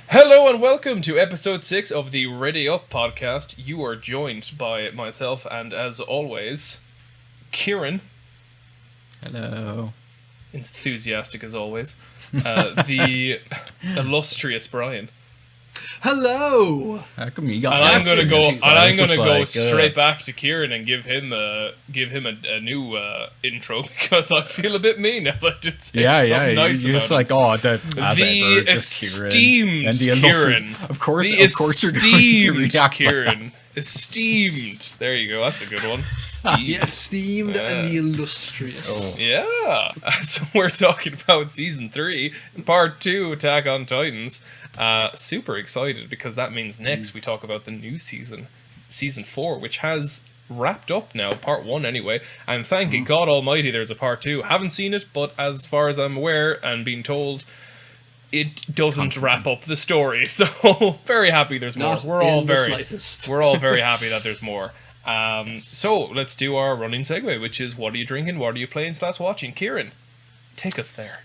Hello and welcome to episode 6 of the Ready Up podcast. You are joined by myself and, as always, Kieran. Hello. Enthusiastic as always. The illustrious Brian. Hello. How come you And got I'm gonna go. And I'm gonna go like, straight back to Kieran and give him a new intro because I feel a bit mean now that it's Yeah. nice You're just about like, him. The esteemed Kieran. Of course, The you're going to esteemed react like Kieran. Esteemed. There you go. That's a good one. The esteemed and the illustrious. Oh. Yeah. So we're talking about season 3, part 2, Attack on Titans. Super excited because that means next we talk about the new season 4, which has wrapped up now, part 1 anyway. And thank God Almighty there's a part 2. Haven't seen it, but as far as I'm aware and being told, it doesn't wrap up the story. So very happy there's more. Not We're all in the very slightest. we're all very happy that there's more. So let's do our running segue, which is what are you drinking, what are you playing / watching? Kieran, take us there.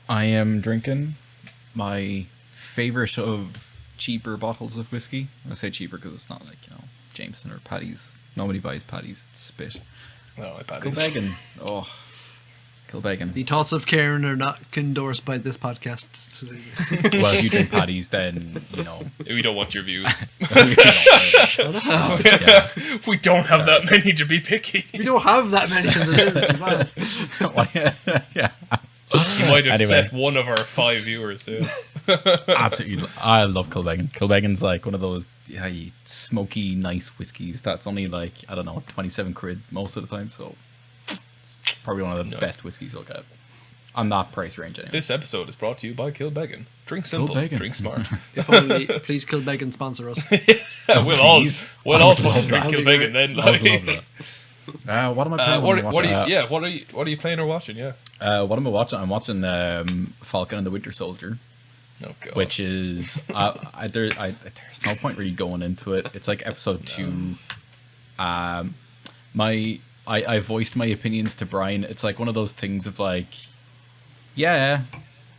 I am drinking my favorite of cheaper bottles of whiskey. I say cheaper because it's not like, Jameson or Paddy's. Nobody buys Paddy's. It's spit. Oh, I bet Kilbeggan. Oh, Kilbeggan. The thoughts of Karen are not endorsed by this podcast. Well, if you drink Paddy's, then, we don't want your views. Yeah. We don't have that many to be picky. We don't have that many as it is. Wow. Yeah. You might have Anyway. set one of our 5 viewers too. Absolutely. I love Kilbeggan. Kilbeggan's like one of those smoky, nice whiskies that's only like, I don't know, 27 quid most of the time. So it's probably one of the Nice. best whiskies you'll get on that price range anyway. This episode is brought to you by Kilbeggan. Drink simple, Kilbeggan. drink smart. If only, please kill Began sponsor us. We'll all Please. fucking drink that. Kilbeggan then. I would Like. love that. What am I playing? What are you playing or watching? Yeah. What am I watching? I'm watching Falcon and the Winter Soldier, Oh god. which is there's no point really going into it. It's like episode 2. I voiced my opinions to Brian. It's like one of those things of like, yeah,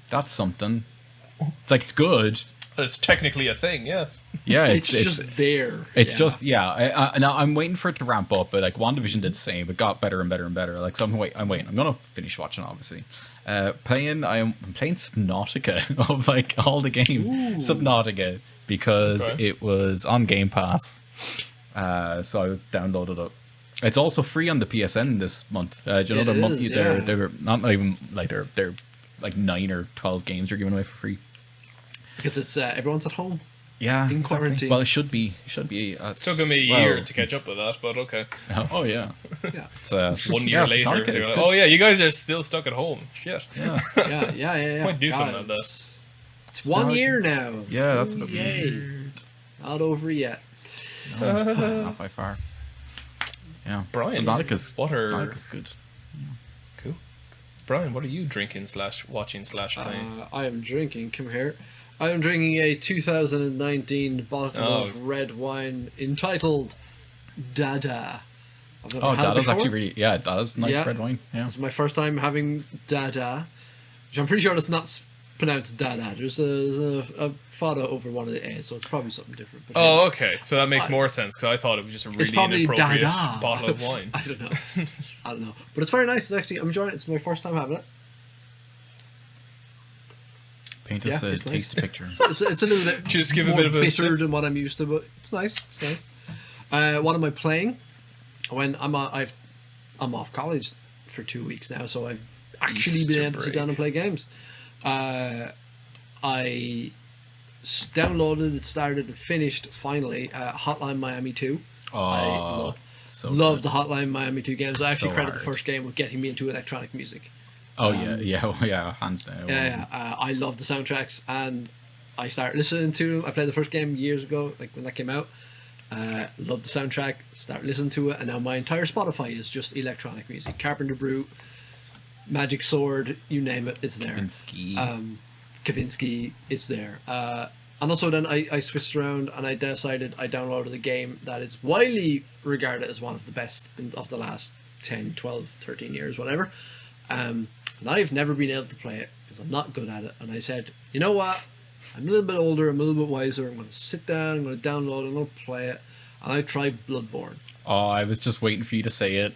that's something. It's like, it's good. It's technically a thing, yeah. Yeah, It's just there. It's just now I'm waiting for it to ramp up, but like WandaVision did the same. It got better and better and better. Like, so I'm waiting. I'm gonna finish watching, obviously. I'm playing Subnautica of like all the games. Subnautica, because it was on Game Pass. So I was downloaded it. It's also free on the PSN this month. Do you know the month they're not even like they're like 9 or 12 games they're giving away for free. Because it's everyone's at home. Yeah, In quarantine. Well, it should be. Took Took me a year to catch up with that, but okay. Oh yeah. Yeah. It's 1 year later, Subnautica they're is like, good. oh yeah, you guys are still stuck at home. Shit. Yeah. Might do something God, like that. It's 1 year now. Yeah, that's a bit Yay. Not over yet. not by far. Yeah, Brian, Subnautica's good. Cool. Brian, what are you drinking / watching / playing? I am drinking. Come here. I am drinking a 2019 bottle of red wine entitled Dada. I've never Oh, had it Dada's before. actually really Dada's nice Yeah. red wine. Yeah. It's my first time having Dada, which I'm pretty sure it's not pronounced Dada. There's a fada over one of the A's, so it's probably something different. But Oh, okay. So that makes more sense because I thought it was just a really probably inappropriate Dada. bottle of wine. I don't know. But it's very nice. It's actually, I'm enjoying it. It's my first time having it. Paint us Yeah, a it's nice. taste picture. It's a little bit Just give a more bit of a bitter sip. than what I'm used to, but it's nice. It's nice. What am I playing? When I'm off college for 2 weeks now, so I've actually been Easter able to sit break. down and play games. I downloaded, it started, and finished finally Hotline Miami 2. Oh, so Love good. the Hotline Miami 2 games. I actually So credit the hard. first game with getting me into electronic music. Oh yeah, hands down. Yeah, I love the soundtracks, and I started listening to them. I played the first game years ago, like when that came out. Loved the soundtrack, start listening to it, and now my entire Spotify is just electronic music. Carpenter Brute, Magic Sword, you name it, it's there. Kavinsky, it's there. And also then I switched around and I decided I downloaded a game that is widely regarded as one of the best of the last 10, 12, 13 years, whatever. And and I've never been able to play it because I'm not good at it. And I said, you know what? I'm a little bit older. I'm a little bit wiser. I'm going to sit down. I'm going to download. I'm going to play it. And I tried Bloodborne. Oh, I was just waiting for you to say it.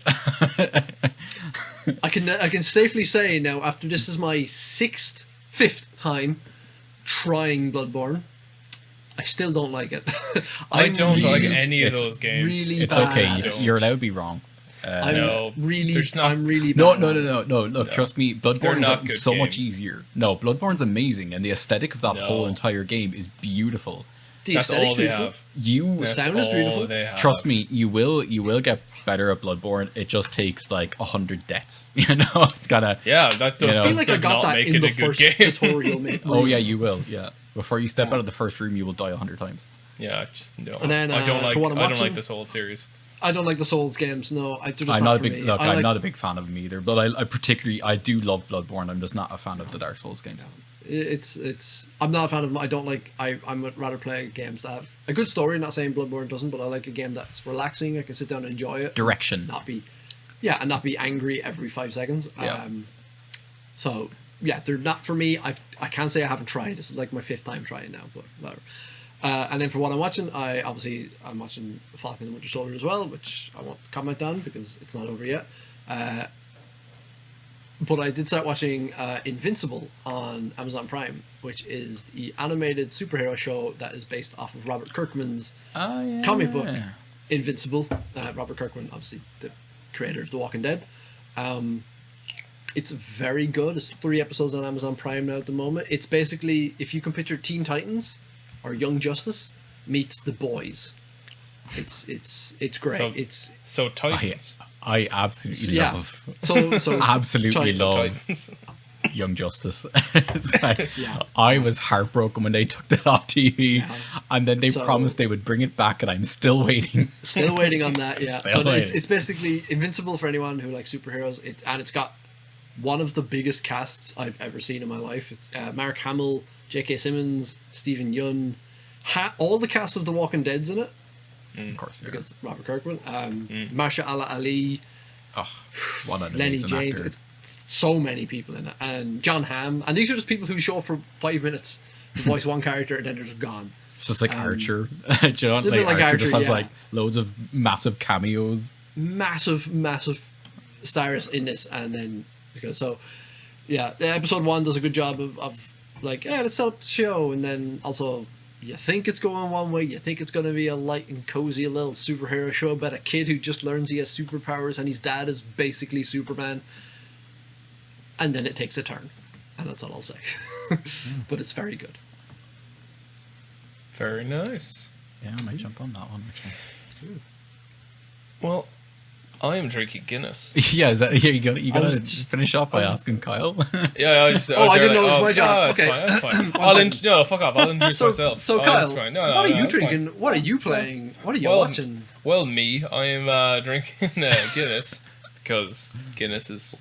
I can safely say now, after this is my fifth time trying Bloodborne, I still don't like it. I don't like really- any of it's those games. really It's bad. okay. don't. You're allowed to be wrong. No, there's not- I'm really No, bad. no, no, no, no. Look, trust me, They're Bloodborne's not good so much games. easier. No, Bloodborne's amazing, and the aesthetic of that No. whole entire game is beautiful. The That's aesthetic's all they beautiful. have. You That's sound is all beautiful. they have. trust me, you will get better at Bloodborne. It just takes like 100 deaths. You know, it's gotta. Yeah, that does, You know. I feel like I does got not that make in it the a good first game. tutorial, mate. Oh yeah, you will. Yeah, before you step out of the first room, you will die 100 times. Yeah, just no. And then, I don't for like. what I'm I don't watching- like this whole series. I don't like the Souls games. No, they're just I'm not not a for big me. look. I I'm like- not a big fan of them either. But I do love Bloodborne. I'm just not a fan of the Dark Souls games. It's. I'm not a fan of them. I don't like. I would rather play games that have a good story. Not saying Bloodborne doesn't, but I like a game that's relaxing. I can sit down and enjoy it. Direction. Not be, yeah, and not be angry every 5 seconds. Yeah. So yeah, they're not for me. I can't say I haven't tried. This is like my 5th time trying now, but whatever. And then for what I'm watching, I'm watching Falcon and the Winter Soldier as well, which I won't comment on because it's not over yet. But I did start watching Invincible on Amazon Prime, which is the animated superhero show that is based off of Robert Kirkman's Oh yeah. comic book Invincible. Robert Kirkman, obviously the creator of The Walking Dead. It's very good. It's 3 episodes on Amazon Prime now at the moment. It's basically, if you can picture Teen Titans or Young Justice meets The Boys. It's great. So- It's So Titans. I absolutely yeah. love. So Absolutely Titans. love Titans. Young Justice. It's like, Yeah. I was heartbroken when they took that off TV, Yeah. and then they So- promised they would bring it back, and I'm still waiting. Still waiting on that, yeah. Still So it's, waiting. it's basically Invincible for anyone who likes superheroes. It's got one of the biggest casts I've ever seen in my life. It's Mark Hamill, J.K. Simmons, Stephen Yeun, all the cast of The Walking Dead's in it Of course, yeah. because Robert Kirkman. Marsha Ali, Oh, what an Lenny amazing James. actor. It's so many people in it, and John Hamm. And these are just people who show up for 5 minutes to voice one character, and then they're just gone. It's just like Archer. Do you know, little bit like like Archer just Archer, has yeah. like loads of massive cameos. Massive stars in this, and then it's good. So yeah, episode 1 does a good job of like, yeah, let's set up the show, and then also you think it's going one way, you think it's going to be a light and cozy little superhero show about a kid who just learns he has superpowers and his dad is basically Superman, and then it takes a turn, and that's all I'll say. But it's very good. Very nice. Yeah, I might jump on that one actually. Well, I am drinking Guinness. Yeah, is that? Yeah, you gotta was just finish off by asking Kyle. Yeah, I just. Oh, I didn't know it was my job. It's Okay. fine. That's fine. One I'll second. no, fuck off. I'll introduce myself. So Oh, Kyle, that's fine. No, no, what are no, you that's fine. drinking? What are you playing? What are you Well, watching? Well, me, I am drinking Guinness because Guinness is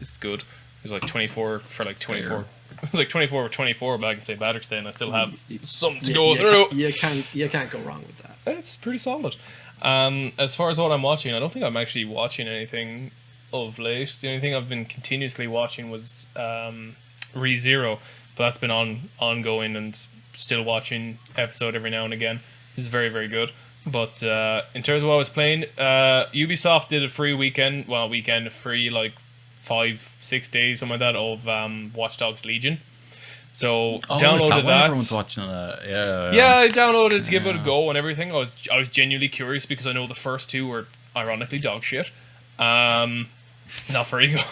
it's good. It's like 24 for like 24. It's like 24 for 24 back in St. Patrick's Day, and I still have something to go through. You can't go wrong with that. It's pretty solid. As far as what I'm watching, I don't think I'm actually watching anything of late. The only thing I've been continuously watching was ReZero, but that's been ongoing and still watching episode every now and again. It's very, very good. But in terms of what I was playing, Ubisoft did a free free like 5-6 days, something like that, of Watch Dogs Legion. So downloaded that. Everyone's watching it. Yeah. Yeah, I downloaded it to give it a go and everything. I was genuinely curious because I know the first 2 were ironically dog shit. Not very good.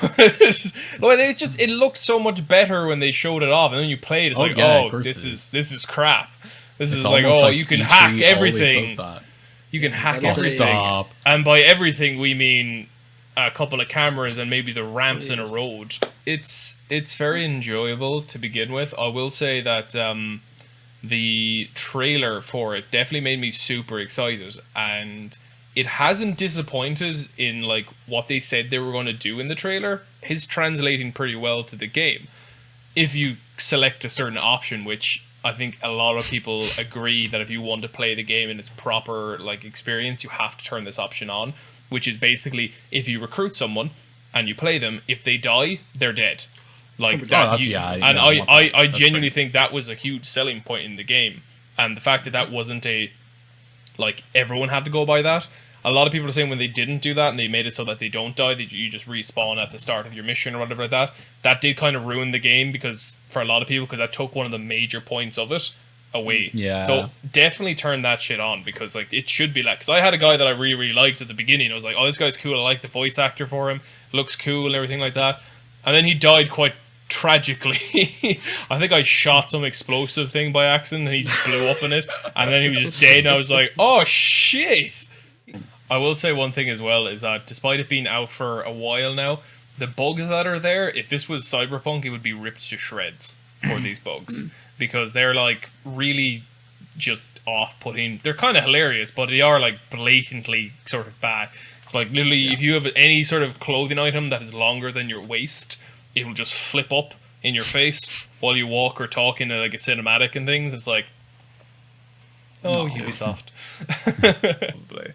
Well, it looked so much better when they showed it off, and then you played. It's Oh, like, yeah, of oh, course this it is crap. This It's is like, almost oh, you can E3 hack always everything. does that. You can hack That'll say- everything. Stop. And by everything, we mean a couple of cameras and maybe the ramps in a road. It's very enjoyable to begin with. I will say that the trailer for it definitely made me super excited, and it hasn't disappointed in like what they said they were going to do in the trailer. It's translating pretty well to the game if you select a certain option, which I think a lot of people agree that if you want to play the game in its proper like experience, you have to turn this option on, which is basically if you recruit someone and you play them, if they die, they're dead. Like Oh, that, that's- you- yeah, and yeah, I want that. I That's genuinely great. think that was a huge selling point in the game, and the fact that that wasn't a like everyone had to go by that. A lot of people are saying when they didn't do that and they made it so that they don't die, that you just respawn at the start of your mission or whatever like that. That did kind of ruin the game because for a lot of people, because that took one of the major points of it away. Yeah. So definitely turn that shit on because like it should be like. Because I had a guy that I really really liked at the beginning. I was like, oh, this guy's cool. I like the voice actor for him. Looks cool and everything like that. And then he died quite tragically. I think I shot some explosive thing by accident and he just blew up in it. And then he was just dead. And I was like, oh shit. I will say one thing as well is that despite it being out for a while now, the bugs that are there, if this was Cyberpunk, it would be ripped to shreds for these bugs because they're like really just off-putting. They're kind of hilarious, but they are like blatantly sort of bad. It's like literally if you have any sort of clothing item that is longer than your waist, it will just flip up in your face while you walk or talk in like a cinematic and things. It's like, oh, Ubisoft. Play.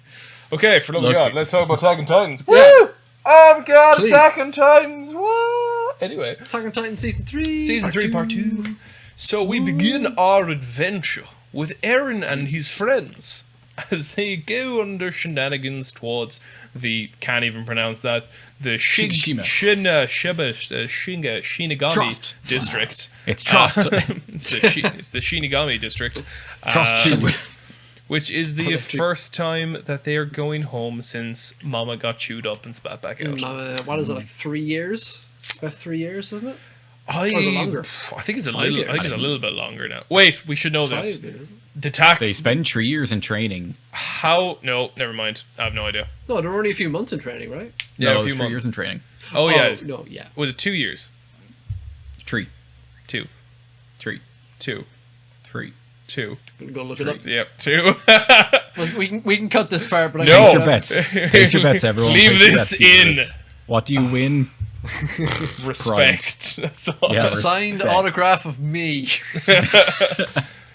Okay, for love of Look- God, let's talk about Attack on Titans. Woo! Yeah. Oh my God, Please. Attack on Titans. Woo! Anyway, Attack on Titan Season 3. Season 3, Part 2. So we begin our adventure with Eren and his friends as they go under shenanigans towards the, can't even pronounce that, the Shigeshima. Shinigami Trust. district. It's Trust. It's the Shinigami district. Trust 2. Which is the first time that they are going home since Mama got chewed up and spat back out. What is it, like 3 years? About 3 years, isn't it? I is it longer? I think it's a 5 little. years. I think it's a little bit longer now. Wait, we should know It's this. 5 years, isn't it? The attack. They spend 3 years in training. How? No, never mind. I have no idea. No, there were only a few months in training, right? Yeah, No, a few it's 3 months. years in training. Oh yeah. No, yeah. Was it 2 years? 3. 2, 3. 2, 3. 2. Gonna go look it up. Yep, 2. We can cut this part, but I No. can Place look your it up. bets. Place your bets, everyone. Leave Place your this bets, people. in. What do you win? Respect. That's all. Yeah, Signed respect. autograph of me.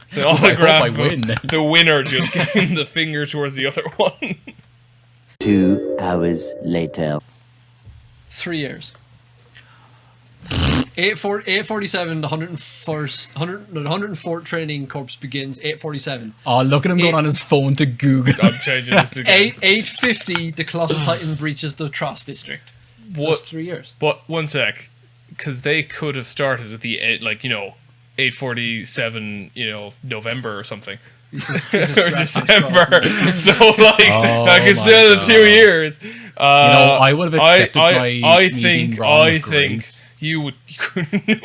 It's an autograph. I of win. The winner just giving the finger towards the other one. 2 hours later. 3 years. 847, the 104th training corps begins. 847. Oh, look at him going on his phone to Google. I'm changing this to 850, the Colossal Titan breaches the Trost district. So What? it's 3 years. But one sec, because they could have started at the like 8:47, November or something. or December. So like, Oh I can say the my 2 God. years. I would have accepted my I me think being wrong with think grace. you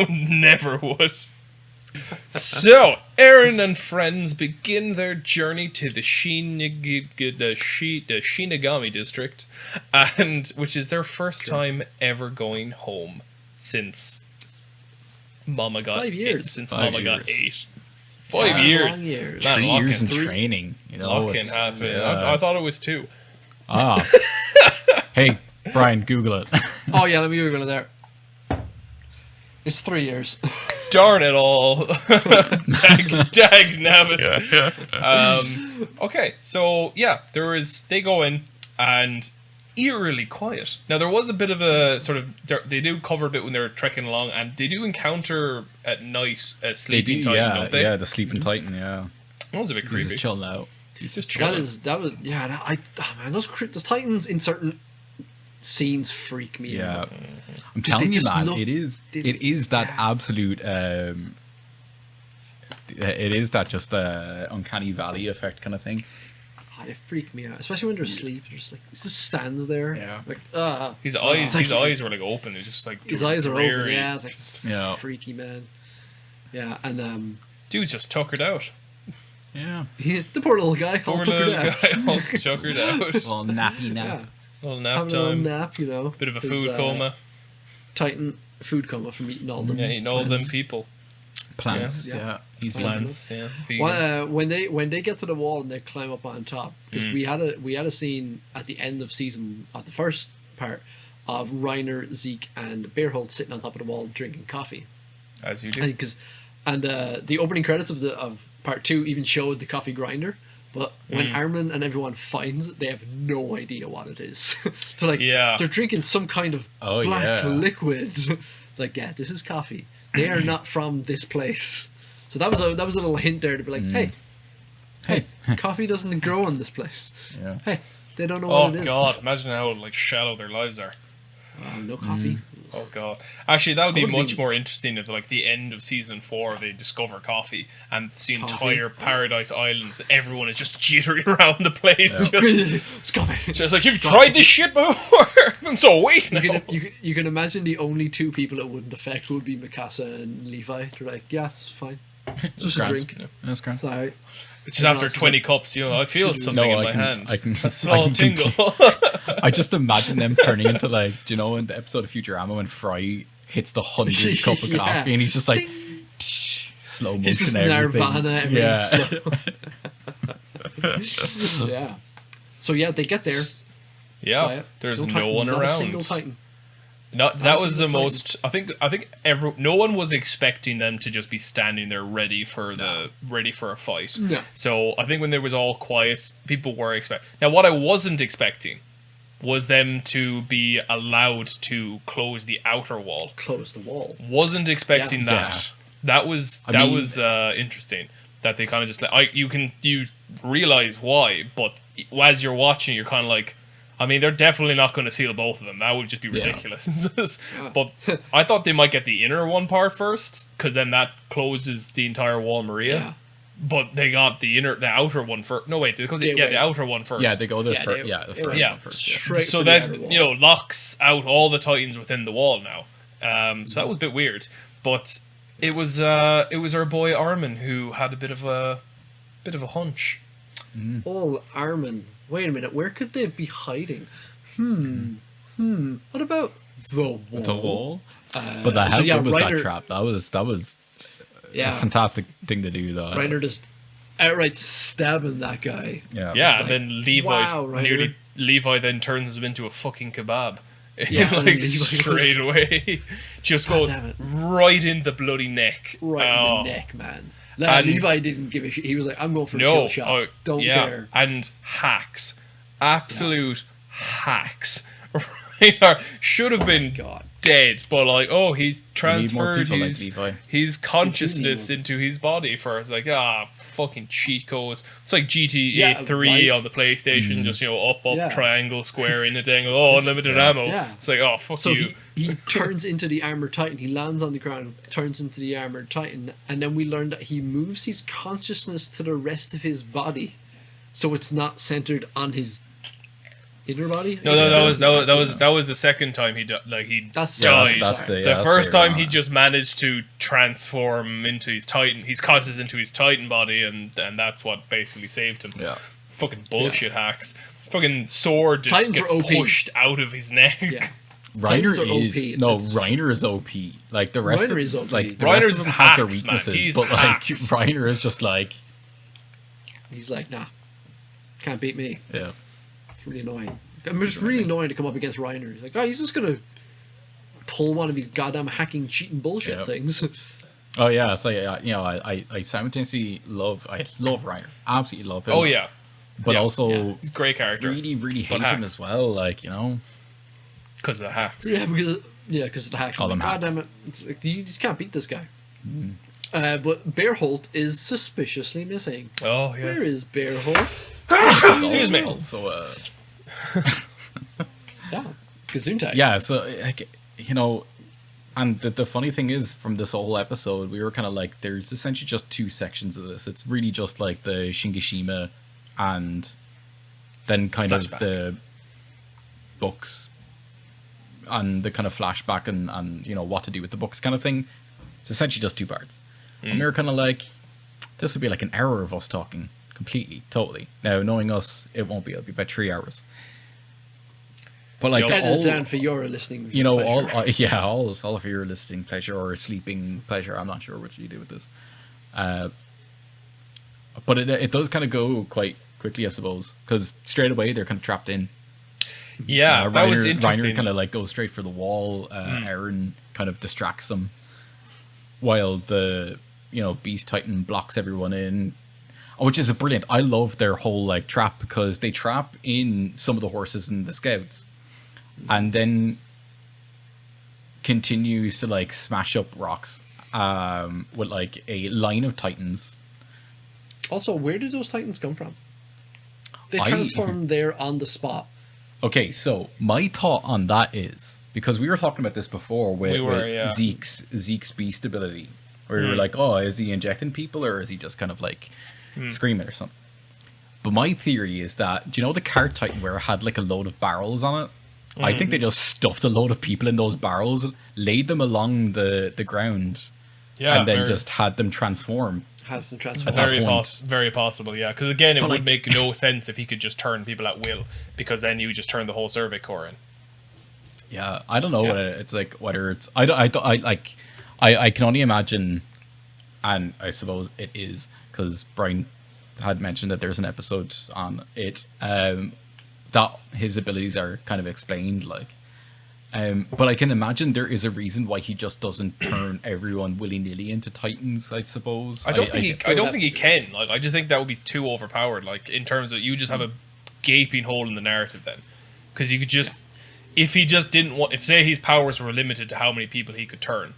never would. So Eren and friends begin their journey to the Shinigami district, and which is their first time ever going home since Mama got 5 years. Since 5 Mama got years. 8. 5 Yeah, years. long years. Man, 3 lock years in in training. Lock in it's- half it. yeah. I thought it was 2. Ah. Hey, Brian, Google it. Oh yeah, let me Google it there. It's 3 years. Darn it all. dag nabbit. Okay, so yeah, they go in and eerily quiet. Now there was a bit of a sort of, they do cover a bit when they're trekking along, and they do encounter at night a They sleeping do, titan, yeah, don't they? yeah, the sleeping titan, yeah. That was a bit He's creepy. just chilling out. He's just That chilling. was yeah. Man, those Titans in certain scenes freak me Yeah, out. I'm Just- telling they you, just man, look- it is that absolute. It is that just uncanny valley effect kind of thing. Oh, they freak me out, especially when they're asleep. They're just like it just stands there. Yeah. Like His Oh, eyes were like open. It's just like his eyes are open. dreary. Yeah, it's like this Yeah. freaky man. Yeah, and Dude's just tuckered out. Yeah, the poor little guy all Poor took her little down. guy all tuckered out. well, nappy Yeah, nap. Little nap having a little time. nap, you know. Bit of a His, food coma. Titan food coma from eating all them. Yeah, eating all them plants. people. Plants. Yeah. Yeah, he's Plants, yeah. Vegan. Well, when they get to the wall and they climb up on top, because Mm. we had a scene at the end of the first part of Reiner, Zeke, and Beerholt sitting on top of the wall drinking coffee, As you do. and the opening credits of part 2 even showed the coffee grinder, But when Armin and everyone finds it, they have no idea what it is. They're like, Yeah. they're drinking some kind of Oh, black yeah. liquid. Like, yeah, this is coffee. They are not from this place. So that was a little hint there to be like, hey, coffee doesn't grow in this place. Yeah. Hey, they don't know Oh what it is. god, imagine how like shallow their lives are. No coffee. Oh god. Actually, that'll be would've much been- more interesting at like the end of season 4. They discover coffee and it's the Coffee. entire Paradise Islands. Everyone is just jittering around the place. Just, It's coffee. just like, you've tried this shit before. I'm so weak now. You can imagine the only two people it wouldn't affect would be Mikasa and Levi. They're like, yeah, it's fine. It's just a grand. drink. That's grand. It's alright. It's just after 20 cups, you know, I feel something in my hand. I can, A small I can tingle. I just imagine them turning into like, do you know, in the episode of Futurama when Fry hits the 100th cup of Yeah. coffee and he's just like slow It's just motion everything. Nirvana. Yeah. Slow. Yeah. So yeah, they get there. Yeah, Quiet. there's Titan, no one not around. A single Titan. No, that was the single most. I think no one was expecting them to just be standing there ready for a fight. No. So I think when there was all quiet, people were expect. Now, what I wasn't expecting was them to be allowed to close the outer wall. Close the wall. Wasn't expecting Yeah. that. That was I mean- interesting. That they kind of just you realize why, but as you're watching, you're kind of like. I mean, they're definitely not going to seal both of them. That would just be Yeah. ridiculous. But I thought they might get the inner one part first, because then that closes the entire wall, Maria. Yeah. But they got the outer one first. No, wait, because Yeah, wait. the outer one first. Yeah, they go the Yeah, first. they- Yeah, the they first were- Yeah. one first. Yeah. Straight So for the that outer wall. locks out all the Titans within the wall now. So that was a bit weird, but it was our boy Armin who had a bit of a hunch. Oh, Armin. Wait a minute. Where could they be hiding? What about the wall? The wall. But that, so how yeah, good was Reiner- that trap? That was a Yeah. fantastic thing to do, though. Reiner just outright stabbing that guy. Yeah. Yeah, like, and then Levi wow, Ryder. Levi then turns him into a fucking kebab. Yeah, and like Levi straight away. Just God goes damn it. right in the bloody neck. Right in Oh, the neck, man. Like, And- Levi didn't give a shit. He was like, I'm going for a No, kill shot. oh, Don't yeah. care. And hacks. Absolute hacks. Ryder should have been God. dead, but like, oh, he's need more transferred people like his Levi. his consciousness more. into his body first. Like, fucking cheat codes. It's like GTA Yeah, 3 right. on the PlayStation, just up, Yeah. triangle, square in a thing. Oh, unlimited ammo. Yeah. It's like, oh, fuck So you. he turns into the armored titan. He lands on the ground, turns into the armored titan, and then we learn that he moves his consciousness to the rest of his body, so it's not centered on his inner body. No, that was the second time he That's- died. yeah, that's the that's first the- time he just managed to transform into his Titan, his conscious into his Titan body, and that's what basically saved him. Yeah. Fucking bullshit hacks. Fucking sword just Titans gets are OP. pushed out of his neck. Yeah. Reiner Titans are OP, is no. it's- Reiner is OP. Like the rest Reiner of is OP. like the Reiner's rest of them have their hacks, man. weaknesses, He's but like hacks. Reiner is just like He's like, nah, can't beat me. yeah. It's really annoying. I'm just really annoying to come up against Reiner. He's like, oh, he's just gonna pull one of these goddamn hacking, cheating bullshit Yeah. things. Oh yeah, so I simultaneously love Reiner, absolutely love him. Oh yeah, but yeah, also yeah. he's a great character really hate him hacks. as well. Like because of the hacks. Yeah, because of the hacks. Call them God hacks. damn it! It's like, you just can't beat this guy. But Bearholt is suspiciously missing. Oh yes. Where is Bearholt? Excuse me. Also, Yeah, Gesundheit. yeah. So like, and the funny thing is, from this whole episode, we were kind of like, there's essentially just two sections of this. It's really just like the Shingishima, and then kind Flashback. of the books, and the kind of flashback and what to do with the books kind of thing. It's essentially just two parts. And we were kind of like, this would be like an hour of us talking completely, totally. Now, knowing us, it won't be. It'll be about 3 hours. But like Yo. Edit all, it down for your listening. all all of your listening pleasure or sleeping pleasure. I'm not sure what you do with this. But it does kind of go quite quickly, I suppose, because straight away they're kind of trapped in. Yeah, that was Reiner interesting. kind of like goes straight for the wall. Aaron kind of distracts them, while the Beast Titan blocks everyone in. which is a brilliant. I love their whole like trap, because they trap in some of the horses and the scouts, and then continues to like smash up rocks with like a line of titans. Also, where did those titans come from? They I- transformed there on the spot. Okay, so my thought on that is, because we were talking about this before with, We were, with yeah. Zeke's beast ability, where we were like, oh, is he injecting people, or is he just kind of like screaming or something? But my theory is that, do you know the card titan where it had like a load of barrels on it? I think they just stuffed a load of people in those barrels, laid them along the ground, Yeah, and then very- just had them transform. Have them transform. that very point. very possible, yeah. Because again, it But, would like- make no sense if he could just turn people at will, because then you would just turn the whole Survey Corps in. Yeah, I don't know Yeah. what it's like. Whether it's I can only imagine, and I suppose it is because Brian had mentioned that there's an episode on it that his abilities are kind of explained, like. But I can imagine there is a reason why he just doesn't turn everyone willy nilly into titans. I suppose. I don't think he can. Like, I just think that would be too overpowered. Like, in terms of you just have a gaping hole in the narrative then, because you could just, if he just didn't want, if say his powers were limited to how many people he could turn,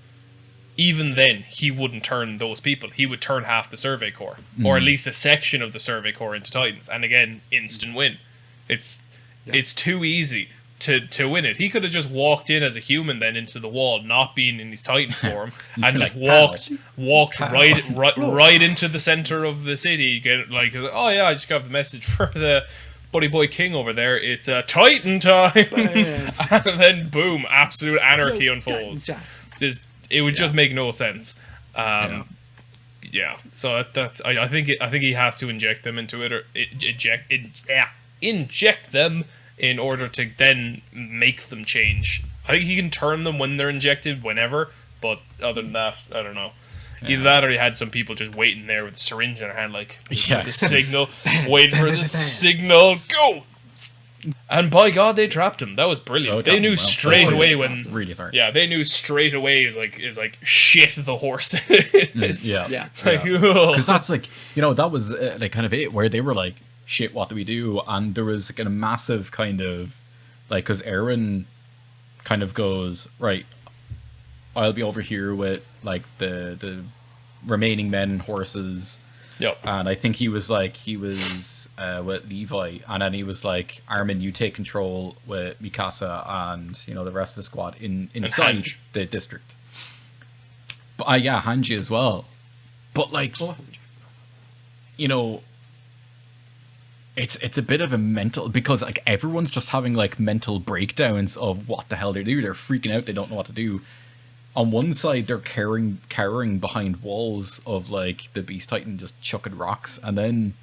even then he wouldn't turn those people. He would turn half the Survey Corps, or at least a section of the Survey Corps into titans, and again, instant win. It's too easy to win it. He could have just walked in as a human then into the wall, not being in his Titan form, and been just like, walked right into the center of the city. Get like, oh yeah, I just got the message for the Buddy Boy King over there. It's Titan time, and then boom, absolute anarchy unfolds. It would just make no sense. Yeah. So that's I think he has to inject them into it, or inject them in order to then make them change. I think he can turn them when they're injected, whenever. But other than that, I don't know. Either that, or he had some people just waiting there with a syringe in their hand, like Yeah. the signal, waiting for the signal. Go. And by God, they trapped him. That was brilliant. Oh, They knew well. straight Oh, away yeah. when. Really sorry. Yeah, they knew straight away is like shit. The horse is. Yeah. Yeah. It's like, Because that's like, that was like kind of it, where they were like, shit, what do we do? And there was like a massive kind of like, because Aaron kind of goes, right, I'll be over here with like the remaining men and horses. Yep. And I think he was with Levi, and then he was like, Armin, you take control with Mikasa and the rest of the squad inside Hanji. the district. But yeah, Hanji as well. But like, it's a bit of a mental, because like everyone's just having like mental breakdowns of what the hell they do. They're freaking out. They don't know what to do. On one side, they're cowering behind walls of like the Beast Titan just chucking rocks, and then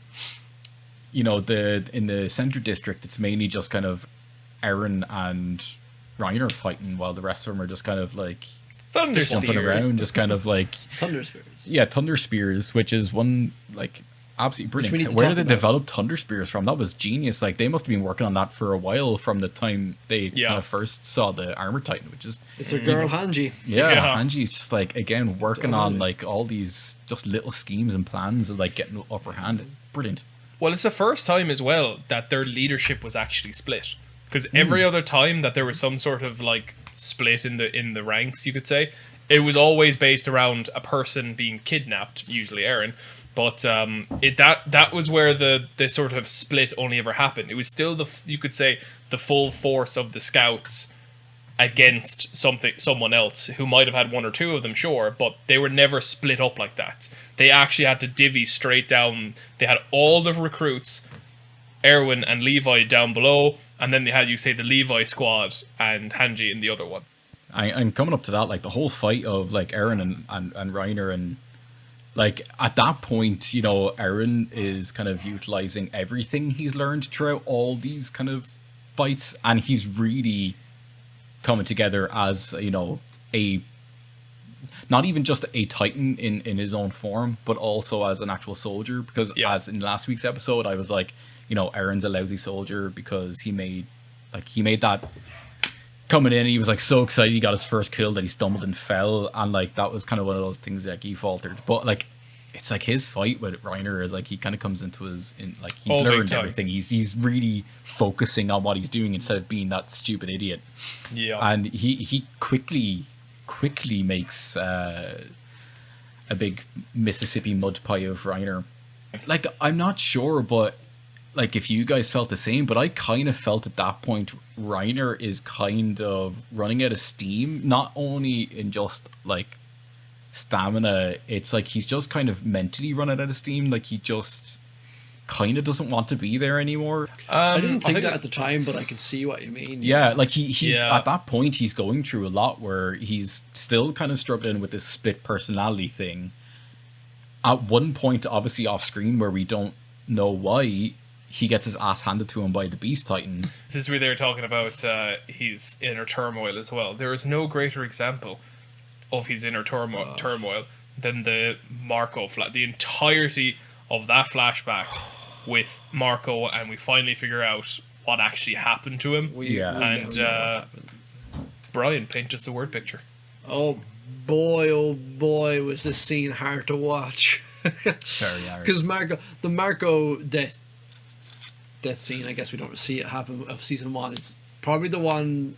in the center district, it's mainly just kind of Eren and Reiner fighting, while the rest of them are just kind of like Thunder jumping Spear. around, just kind of like Thunder Spears. yeah, Thunder Spears, which is one like absolutely we need brilliant. to Where talk did they about. develop Thunder Spears from? That was genius. Like they must have been working on that for a while from the time they Yeah. kind of first saw the Armor Titan, which is It's a girl Hanji. yeah, Yeah. Anji's just like again working on Totally. like all these just little schemes and plans of like getting upper hand. Brilliant. Well, it's the first time as well that their leadership was actually split. Because every other time that there was some sort of like split in the ranks, you could say, it was always based around a person being kidnapped, usually Eren. But that was where the sort of split only ever happened. It was still you could say the full force of the scouts against someone else who might have had one or two of them, sure, but they were never split up like that. They actually had to divvy straight down. They had all the recruits, Erwin and Levi down below, and then they had, you say, the Levi squad and Hanji in the other one. I'm coming up to that, like the whole fight of like Eren and Reiner, and like at that point, Eren is kind of utilizing everything he's learned throughout all these kind of fights, and he's really coming together as a not even just a Titan in his own form, but also as an actual soldier. Because as in last week's episode, I was like, Eren's a lousy soldier because he made that coming in. He was like so excited he got his first kill that he stumbled and fell, and like that was kind of one of those things like he faltered. But like it's like his fight with Reiner is like he kind of comes into like he's Oh, big learned time. everything. He's really focusing on what he's doing instead of being that stupid idiot. Yeah. And he quickly makes a big Mississippi mud pie of Reiner. Like, I'm not sure, but like if you guys felt the same, but I kind of felt at that point Reiner is kind of running out of steam, not only in just like stamina, it's like he's just kind of mentally running out of steam. Like he just kind of doesn't want to be there anymore. I didn't think that at the time, but I can see what you mean. Yeah, like he's Yeah. at that point he's going through a lot where he's still kind of struggling with this split personality thing. At one point, obviously off screen, where we don't know why, he gets his ass handed to him by the Beast Titan. This is where they were talking about his inner turmoil as well. There is no greater example of his inner turmoil than the Marco the entirety of that flashback with Marco, and we finally figure out what actually happened to him. We Yeah. now And, know what happened. Brian, paint us a word picture. Oh boy, was this scene hard to watch. Very hard. Because the Marco death scene, I guess we don't see it happen of season 1. It's probably the one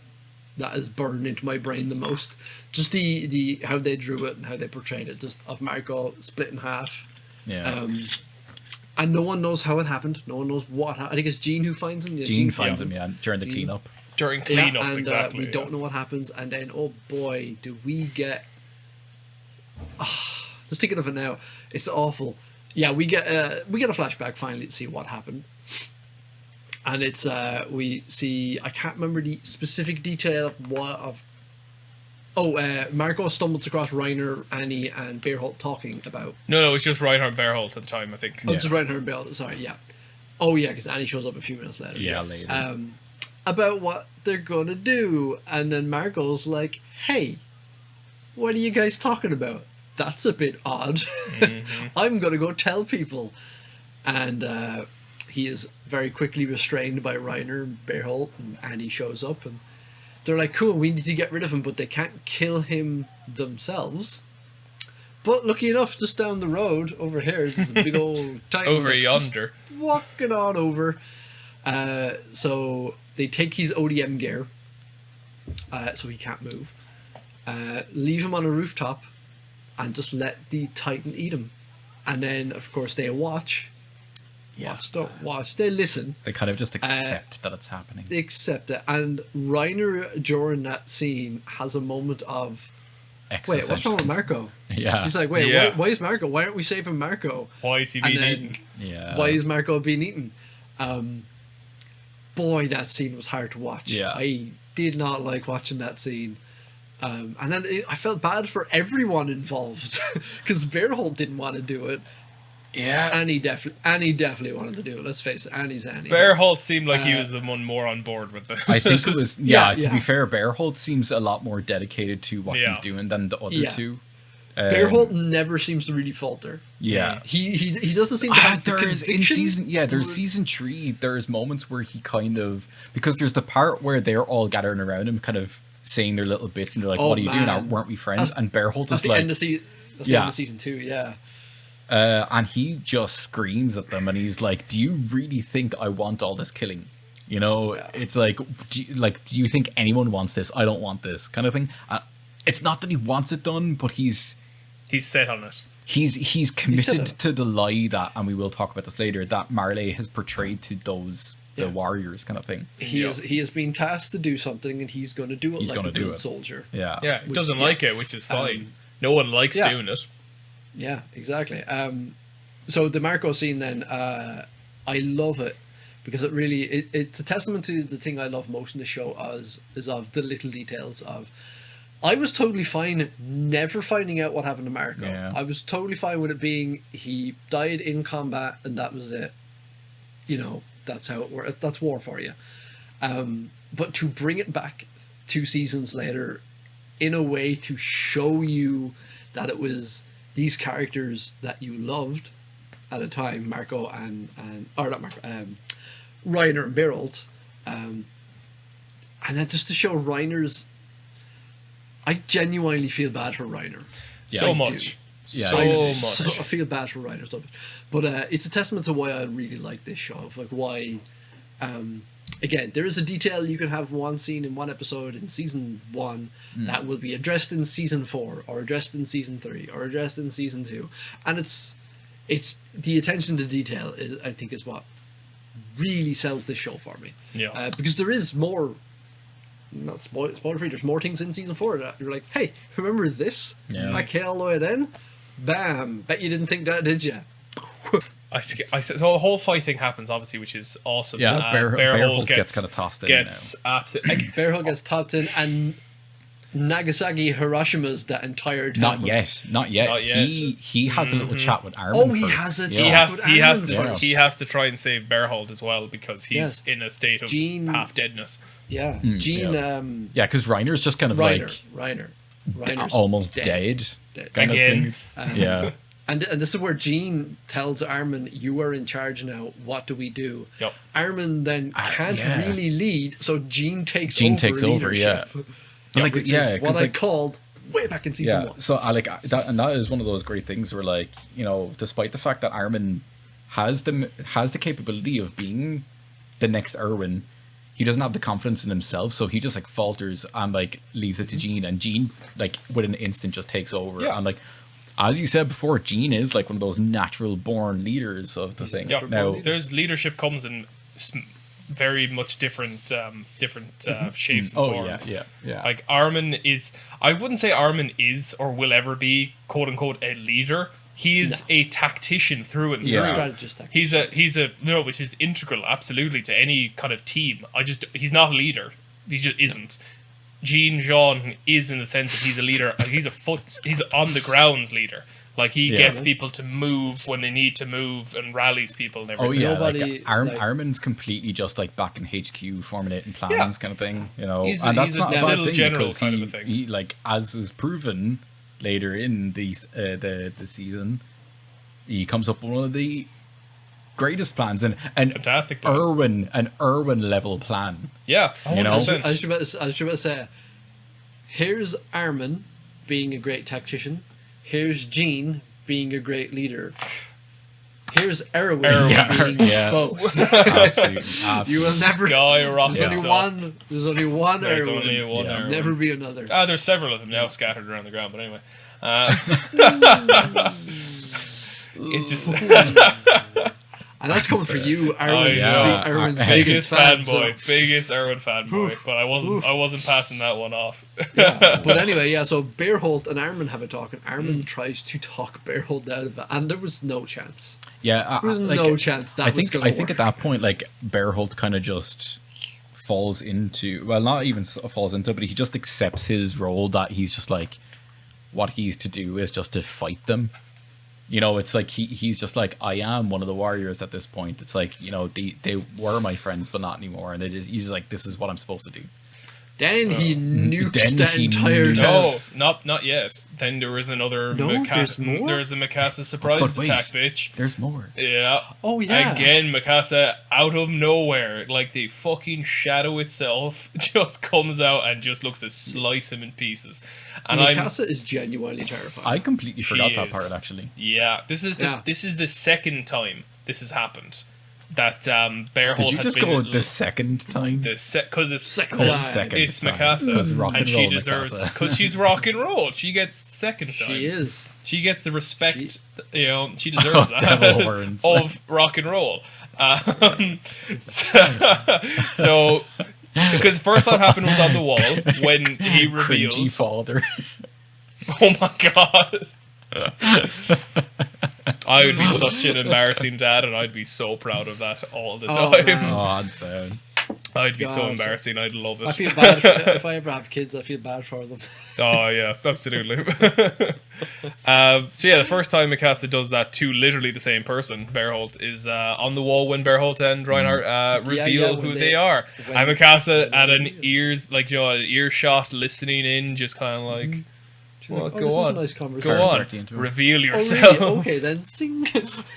that is burned into my brain the most. Just the how they drew it and how they portrayed it, just of Marco split in half. Yeah. And no one knows how it happened. No one knows what happened. I think it's Jean who finds him. Yeah, Gene finds him, during the Gene. cleanup. During Yeah, cleanup, and exactly. we don't know what happens. And then, oh boy, do we get... just thinking of it now, it's awful. Yeah, we get a flashback finally to see what happened. And it's we see, I can't remember the specific detail of Marco stumbles across Reiner, Annie, and Bearholt talking about... No, it was just Reinhard Bearholt at the time, I think. Oh, just Reiner and Bearholt, sorry, yeah. Oh yeah, because Annie shows up a few minutes later. Yeah, Yes. later. About what they're gonna do, and then Marco's like, "Hey, what are you guys talking about? That's a bit odd. I'm gonna go tell people." And he is very quickly restrained by Reiner and Bearholt, and Annie shows up, and they're like, "Cool, we need to get rid of him, but they can't kill him themselves." But lucky enough, just down the road over here, there's a big old titan Over that's just yonder. walking on over. So they take his ODM gear, so he can't move. Leave him on a rooftop, and just let the Titan eat him. And then, of course, they watch. Don't watch. They listen. They kind of just accept that it's happening. They accept it. And Reiner, during that scene, has a moment of, wait, what's wrong with Marco? Yeah. He's like, wait, Yeah. why is Marco? Why aren't we saving Marco? Why is he And being then, eaten? Yeah. why is Marco being eaten? Boy, that scene was hard to watch. Yeah. I did not like watching that scene. And then I felt bad for everyone involved because Bearholt didn't want to do it. Yeah. Annie definitely wanted to do it. Let's face it, Annie's Annie. Bearholt seemed like he was the one more on board with the. I think it was, Yeah, to yeah. be fair, Bearholt seems a lot more dedicated to what Yeah. he's doing than the other Yeah. two. Bearholt never seems to really falter. Yeah. He doesn't seem to have the There's in conviction. season there's season 3, there's moments where he kind of, because there's the part where they're all gathering around him kind of saying their little bits and they're like, Oh, what are you doing? man. Weren't we friends? That's- And Bearholt That's is the end like, of season. That's the Yeah. end of season 2. Yeah. and he just screams at them and he's like, do you really think I want all this killing? You know, it's like, do you think anyone wants this? I don't want this kind of thing. It's not that he wants it done, but he's set on it. he's committed it. to the lie that, and we will talk about this later, that Marley has portrayed to the warriors kind of thing. He has been tasked to do something, and he's going to do it He's like gonna a do good it. soldier. Yeah. Yeah, he doesn't yeah. like it, which is fine. No one likes yeah. doing it. Yeah, exactly. So the Marco scene then, I love it because it really it's a testament to the thing I love most in the show is of the little details of. I was totally fine never finding out what happened to Marco. Yeah. I was totally fine with it being he died in combat and that was it. You know, that's how it works. That's war for you. But to bring it back 2 seasons later in a way to show you that it was these characters that you loved at a time, Marco or not Marco, Reiner and Bearholt, and then just to show Reiner's, I genuinely feel bad for Reiner. So I much. do. Yeah. So much. I feel bad for writers of it, but it's a testament to why I really like this show. Of like why, again, there is a detail you can have one scene in one episode in season 1 that will be addressed in season 4, or addressed in season 3, or addressed in season 2, and it's the attention to detail is, I think, is what really sells this show for me. Yeah. Because there is more. Not spoiler free. There's more things in season 4 that you're like, hey, remember this? Yeah. Back here all the way then. Bam! Bet you didn't think that, did you? So the whole fight thing happens, obviously, which is awesome. Yeah, Bearhold gets kind of tossed in. Gets absolutely. Bearhold gets topped in, and Nagasaki Hiroshima's that entire time. Not yet. Not yet. He has a little chat with Armin. Oh, he first. has a Yeah. He has With to Armin he first. has to try and save Bearhold as well, because he's Yes. in a state of Gene- half deadness. Yeah, Gene. yeah. Yeah, because Reiner's just kind of Reiner's almost dead. Kind Again. of thing. Yeah. And this is where Gene tells Armin, "You are in charge now. What do we do?" Yep. Armin then can't yeah. really lead, so Gene takes Gene over takes over, yeah. leadership, Like, which yeah, is what 'cause, I like, called way back in season 1. So I like that, and that is one of those great things where, like, you know, despite the fact that Armin has the capability of being the next Erwin, he doesn't have the confidence in himself, so he just like falters and like leaves it to Gene, and Gene like with an instant just takes over. Yeah. And like, as you said before, Gene is like one of those natural born leaders of the thing. Yeah. Now, There's leadership comes in very much different shapes and oh forms. yeah. Like Armin is, I wouldn't say Armin is or will ever be quote unquote a leader. He is a tactician through and Yeah. through. Strategist. He's a no, which is integral absolutely to any kind of team. He's not a leader. He just isn't. Jean Jean is in the sense that he's a leader. He's he's on the grounds leader. Like he gets people to move when they need to move and rallies people and oh everything. yeah, Nobody, like, like- Armin's completely just like back in HQ formulating plans, kind of thing. You know, He's and a- that's he's a not a bad little thing general because kind of a thing. he like, as is proven later in these the season, he comes up with one of the greatest plans and Fantastic plan. an Erwin level plan. Yeah, You know? 100%. I was about to say, here's Armin being a great tactician. Here's Gene being a great leader. Here's Erwin Erwin. being Yeah. both. Absolutely, You will never. Skyrockets There's only up. one. There's only one There's Erwin. only one Yeah. Erwin. Never be another. There's several of them now scattered around the ground, but anyway. It just And that's coming for you, Erwin's, yeah. Erwin's Biggest biggest fan. fanboy, biggest Erwin fanboy, but I wasn't passing that one off. But anyway, yeah. So Bearhold and Armin have a talk, and Armin tries to talk Bearhold out of it, and there was no chance. Yeah, There was no chance that I was think going to I think work. at that point, like, Bearholt kind of just falls into, well, not even falls into, but he just accepts his role that he's just like, what he's to do is just to fight them. You know, it's like he's just like, I am one of the warriors at this point. It's like, you know, they were my friends, but not anymore. And he's like, this is what I'm supposed to do. Then he nukes Then the he entire nukes- No, town. not yet. Then there was another No, there's more? There's a Mikasa surprise But wait. attack, bitch. There's more. Yeah. Oh, yeah. Again, Mikasa out of nowhere, like the fucking shadow itself, just comes out and just looks to slice him in pieces. And Mikasa is genuinely terrifying. I completely forgot that is. part, actually. this is Yeah. the second time this has happened. That Bearhold Did you has just been go the second time? because it's Second The time. second it's time. Mikasa, 'Cause rock and and she roll deserves Mikasa. because she's rock and roll. She gets the second time. She is. She gets the respect, you know, she deserves Of devil that horns. of rock and roll. So, because the first time happened was on the wall when he Cringy revealed. father. Oh my god! I would be such an embarrassing dad, and I'd be so proud of that all the Oh, time. man. Oh, hands down. I'd be so God, embarrassing. I'd love it. I feel bad if I ever have kids. I feel bad for them. Oh yeah, absolutely. So yeah, the first time Mikasa does that to literally the same person, Bearhold, is on the wall when Bearhold and Reinhardt reveal when who they- they are. when- And Mikasa at an earshot, listening in, just kind of like, well, Oh, go this is a on, nice go conversation. on, directly into it. reveal Oh, yourself. really? Okay, then sing.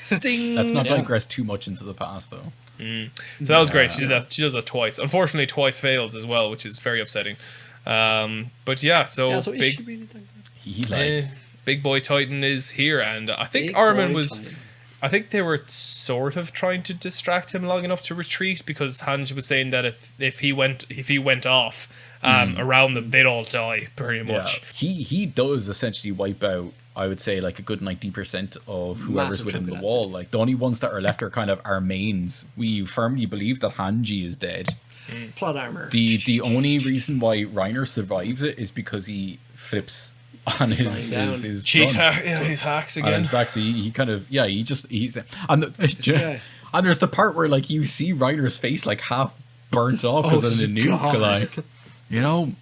Sing. Let's not Yeah. digress too much into the past, though. So that was great. She did that. She does that twice. Unfortunately, twice fails as well, which is very upsetting. But yeah, so, Yeah, so is big. she really that good? He like Big Boy Titan is here, and I think Big Armin boy was. time. I think they were sort of trying to distract him long enough to retreat, because Hanji was saying that if he went off around them, they'd all die pretty much. He does essentially wipe out, I would say, like a good 90% of whoever's Massive within chunk the of that wall. city. Like the only ones that are left are kind of our mains. We firmly believe that Hanji is dead. Plot armor. The only reason why Reiner survives it is because he flips on lying down. his Cheat front. hack, yeah, he's hacks On again. his back, so he kind of he's and guy. and there's the part where like you see Reiner's face like half burnt off because of the nuke, God. like you know.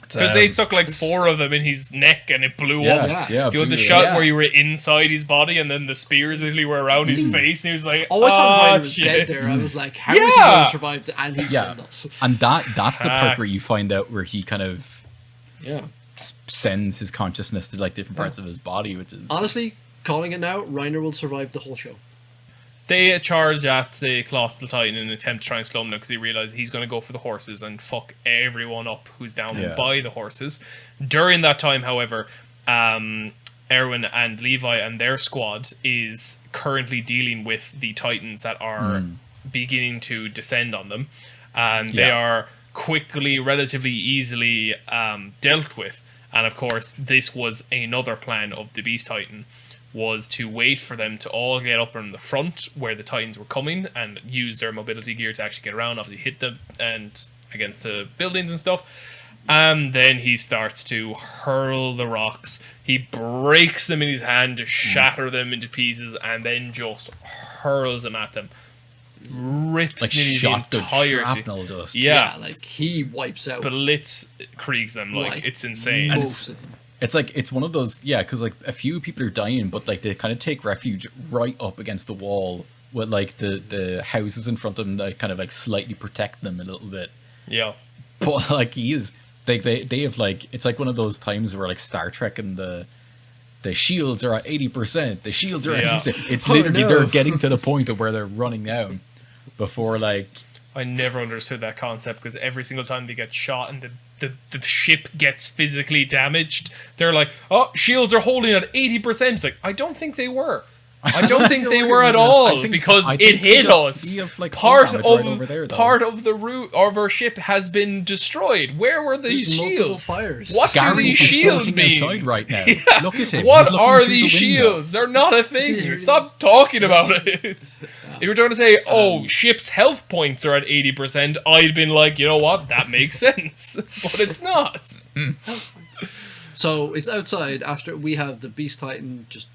Because they took like 4 of them in his neck and it blew Yeah, up. yeah. You had the blew- shot yeah. where you were inside his body and then the spears literally were around his face and he was like, Oh, I thought Reiner was shit. dead there. I was like, how is he Yeah. going to survive? And he Yeah. still does. And that's the part where Hacks. you find out where he kind of Yeah. sends his consciousness to like different parts of his body, which is Honestly, calling it now, Reiner will survive the whole show. They charge at the Colossal Titan in an attempt to try and slow him down because he realizes he's going to go for the horses and fuck everyone up who's down Yeah. by the horses. During that time, however, Erwin and Levi and their squad is currently dealing with the Titans that are beginning to descend on them. And they Yeah. are quickly, relatively easily dealt with. And of course, this was another plan of the Beast Titan, was to wait for them to all get up in the front where the Titans were coming and use their mobility gear to actually get around, obviously hit them and against the buildings and stuff. And then he starts to hurl the rocks. He breaks them in his hand to shatter them into pieces and then just hurls them at them. Rips like nearly the shotgun entirety. shrapnel dust. Yeah, Like, he wipes out blitzkriegs them like it's insane. most of them. It's one of those, yeah, because like a few people are dying, but like they kind of take refuge right up against the wall with like the houses in front of them that kind of like slightly protect them a little bit. Yeah. But like they have like, it's like one of those times where like Star Trek and the shields are at 80%, the shields are at Yeah. 60%. It's Oh, literally no. they're getting to the point of where they're running down before like I never understood that concept because every single time they get shot and the ship gets physically damaged, they're like, oh, shields are holding at 80%. It's like, I don't think they were. I don't think they were at all because I it think hit we have- us. we have, like, Part hull of damage right over there, though. part of the route of our ship has been destroyed. Where were these There's multiple shields? fires. What do Gary these is shields floating mean? outside right now. Look at him. What He's looking are through the these window. shields? They're not a thing. Here it Stop talking about it. If you were trying to say, oh, ship's health points are at 80%, I'd been like, you know what? That makes sense. But it's not. So it's outside after we have the Beast Titan just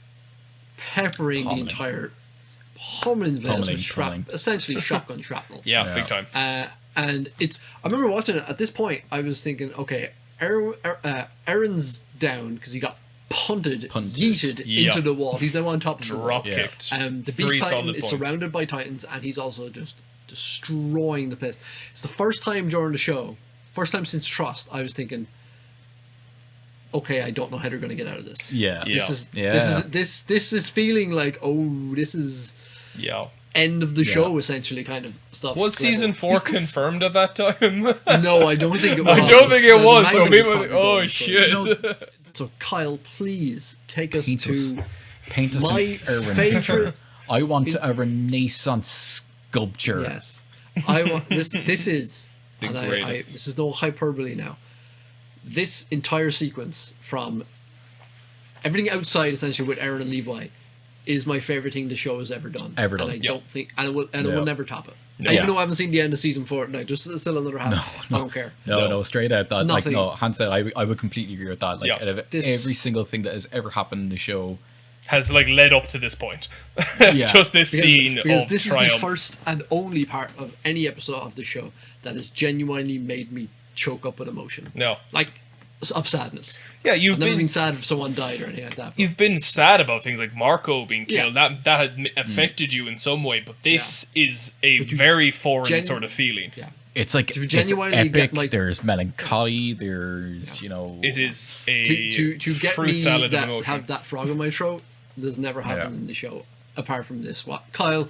peppering Pummeling. the entire pummeling the place with Pummeling. essentially shotgun shrapnel. Yeah, big time. And it's, I remember watching it at this point. I was thinking, okay, Aaron's down because he got punted, yeeted Yeah. into the wall. He's now on top of the wall. Drop Yeah. kicked. The 3 Beast Titan solid is points. surrounded by Titans, and he's also just destroying the place. It's the first time during the show, first time since Trust, I was thinking, okay, I don't know how they're going to get out of this. Yeah. Yeah. This is feeling like, oh, this is Yeah. end of the show essentially kind of stuff. Was season 4 confirmed at that time? No, I don't think it was. I don't think it The was. So manga people, was probably oh going for it. shit. So Kyle, please take us Paint us my an Erwin. favorite. I want a Renaissance sculpture. Yes, I want this. This is The and greatest. this is no hyperbole now. This entire sequence from everything outside, essentially with Aaron and Levi, is my favorite thing the show has ever done. Ever done. And I Yep. don't think, and it Yeah. will never top it. No. Even Yeah. though I haven't seen the end of season 4, no, just still another half. I don't care. No, straight out that. Nothing. Like, no, hands down, I would completely agree with that. Like, Yeah. out of This- every single thing that has ever happened in the show, Has like led up to this point. Yeah. Just this scene Because of this triumph. is the first and only part of any episode of the show that has genuinely made me choke up with emotion. No. Like, of sadness. Yeah, you've I've never been been sad if someone died or anything like that. you've been sad about things like Marco being killed. Yeah. That had affected you in some way, but this is a very foreign genu- sort of feeling. Yeah. it's like To it's genuinely epic. get, like- There's melancholy. There's It is a To get fruit me salad of that emotion. have that frog in my throat, there's never happened in the show apart from this. What Kyle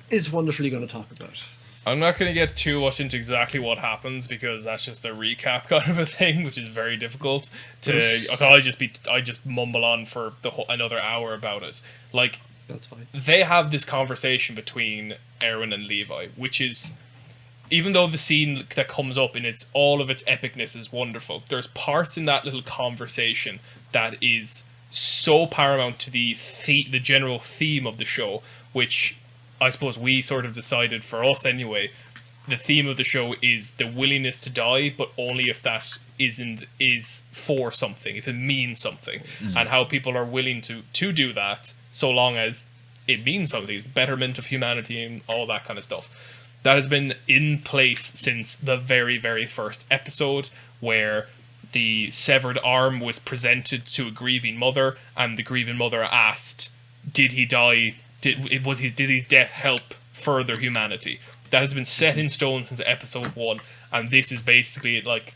is wonderfully going to talk about. I'm not going to get too much into exactly what happens because that's just a recap kind of a thing, which is very difficult to. I just mumble on for another hour about it. Like, That's fine. they have this conversation between Erwin and Levi, which is, even though the scene that comes up in all of its epicness is wonderful, there's parts in that little conversation that is so paramount to the general theme of the show, which I suppose we sort of decided for us anyway. The theme of the show is the willingness to die, but only if that is for something, if it means something, and how people are willing to do that so long as it means something, it's betterment of humanity and all that kind of stuff. That has been in place since the very, very first episode, where the severed arm was presented to a grieving mother, and the grieving mother asked, "Did he die? Did his death help further humanity?" That has been set in stone since episode 1, and this is basically like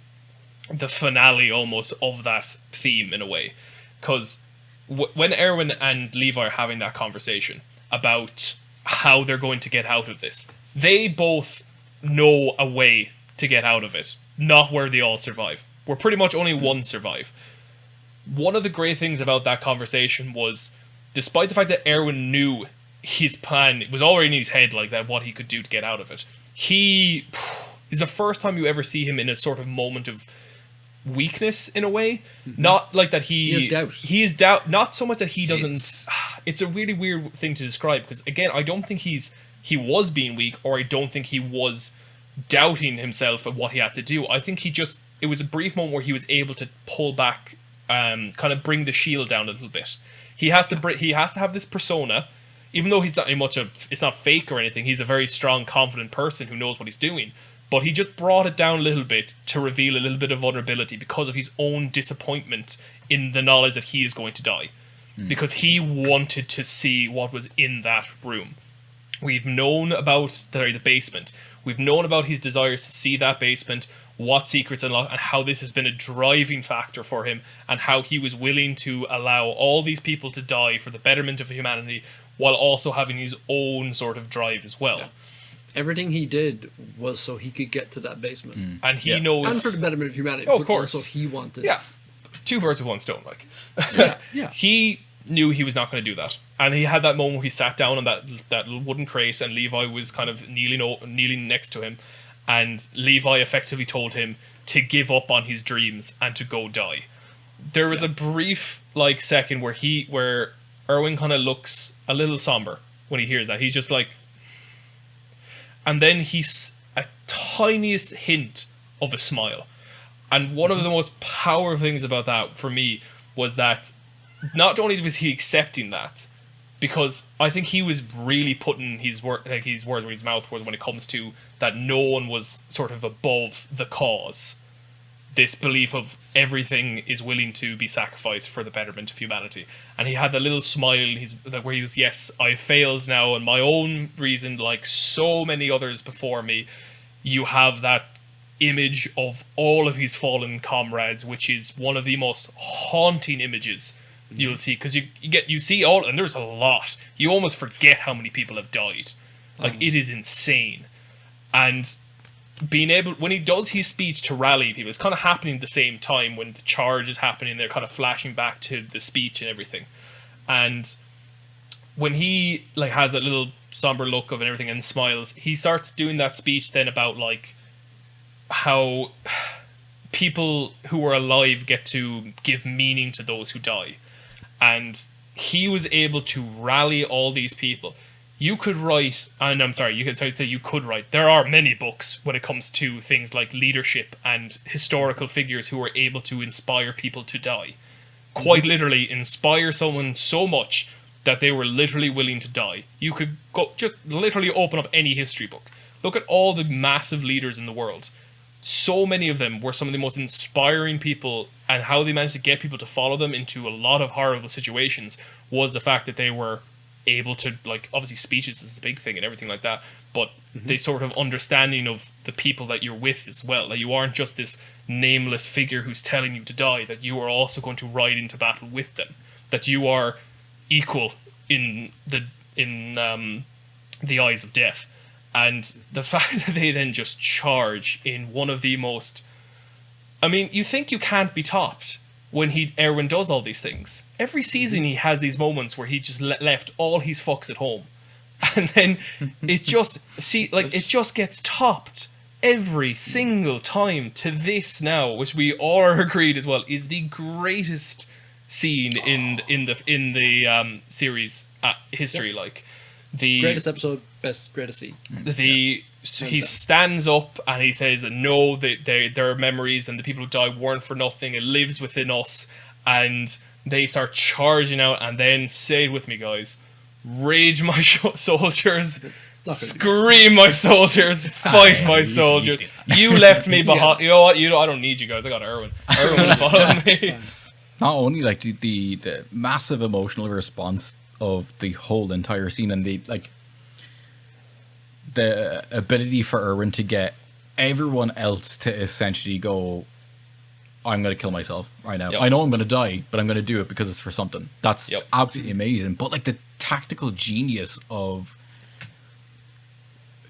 the finale almost of that theme in a way, because when Erwin and Levi are having that conversation about how they're going to get out of this, they both know a way to get out of it, not where they all survive. Where pretty much only one survive. One of the great things about that conversation was, despite the fact that Erwin knew his plan was already in his head, like that, what he could do to get out of it, he is the first time you ever see him in a sort of moment of weakness in a way. Not like that he has doubt. He is doubt. Not so much that he doesn't. It's a really weird thing to describe, because again, I don't think he was being weak, or I don't think he was doubting himself of what he had to do. I think it was a brief moment where he was able to pull back, kind of bring the shield down a little bit. He has to have this persona, even though he's not it's not fake or anything. He's a very strong, confident person who knows what he's doing. But he just brought it down a little bit to reveal a little bit of vulnerability because of his own disappointment in the knowledge that he is going to die. Because he wanted to see what was in that room. We've known about the basement. We've known about his desires to see that basement, what secrets unlock, and how this has been a driving factor for him, and how he was willing to allow all these people to die for the betterment of humanity, while also having his own sort of drive as well. Yeah. Everything he did was so he could get to that basement. And he knows... And for the betterment of humanity. Oh, of but course. Also he wanted... Yeah. 2 birds with 1 stone, like. Yeah. He knew he was not going to do that. And he had that moment where he sat down on that wooden crate, and Levi was kind of kneeling next to him. And Levi effectively told him to give up on his dreams and to go die. There was a brief second where Erwin kind of looks a little somber when he hears that. He's just like, and then he's a tiniest hint of a smile. And one of the most powerful things about that for me was that not only was he accepting that, because I think he was really putting his words where his mouth was when it comes to that no one was sort of above the cause. This belief of everything is willing to be sacrificed for the betterment of humanity. And he had that little smile where he was, yes, I failed now, and my own reason, like so many others before me. You have that image of all of his fallen comrades, which is one of the most haunting images you'll see, because you see all, and there's a lot. You almost forget how many people have died. Like, it is insane. And being able, when he does his speech to rally people, it's kind of happening at the same time when the charge is happening. They're kind of flashing back to the speech and everything. And when he has that little somber look of and everything and smiles, he starts doing that speech then about how people who are alive get to give meaning to those who die. And he was able to rally all these people. You could write, and I'm sorry, you could write. There are many books when it comes to things like leadership and historical figures who are able to inspire people to die. Quite literally inspire someone so much that they were literally willing to die. You could just literally open up any history book. Look at all the massive leaders in the world. So many of them were some of the most inspiring people, and how they managed to get people to follow them into a lot of horrible situations was the fact that they were able to, obviously speeches is a big thing and everything like that, but the sort of understanding of the people that you're with as well, that you aren't just this nameless figure who's telling you to die, that you are also going to ride into battle with them, that you are equal in the eyes of death. And the fact that they then just charge in one of the most... I mean, you think you can't be topped when Erwin does all these things. Every season he has these moments where he just left all his fucks at home. And then it just... it just gets topped every single time to this now, which we all are agreed as well, is the greatest scene in the series history. Yep. Like, the greatest episode, greatest scene. He stands up and he says that no, their memories and the people who died weren't for nothing. It lives within us, and they start charging out. And then, say it with me, guys: rage, my soldiers! Scream, my soldiers! Fight, my soldiers! You left me behind. You know what? I don't need you guys. I got Erwin. Erwin will follow me. Not only like the massive emotional response of the whole entire scene, and the ability for Erwin to get everyone else to essentially go, I'm going to kill myself right now. Yep. I know I'm going to die, but I'm going to do it because it's for something. That's Yep. absolutely amazing. But like the tactical genius of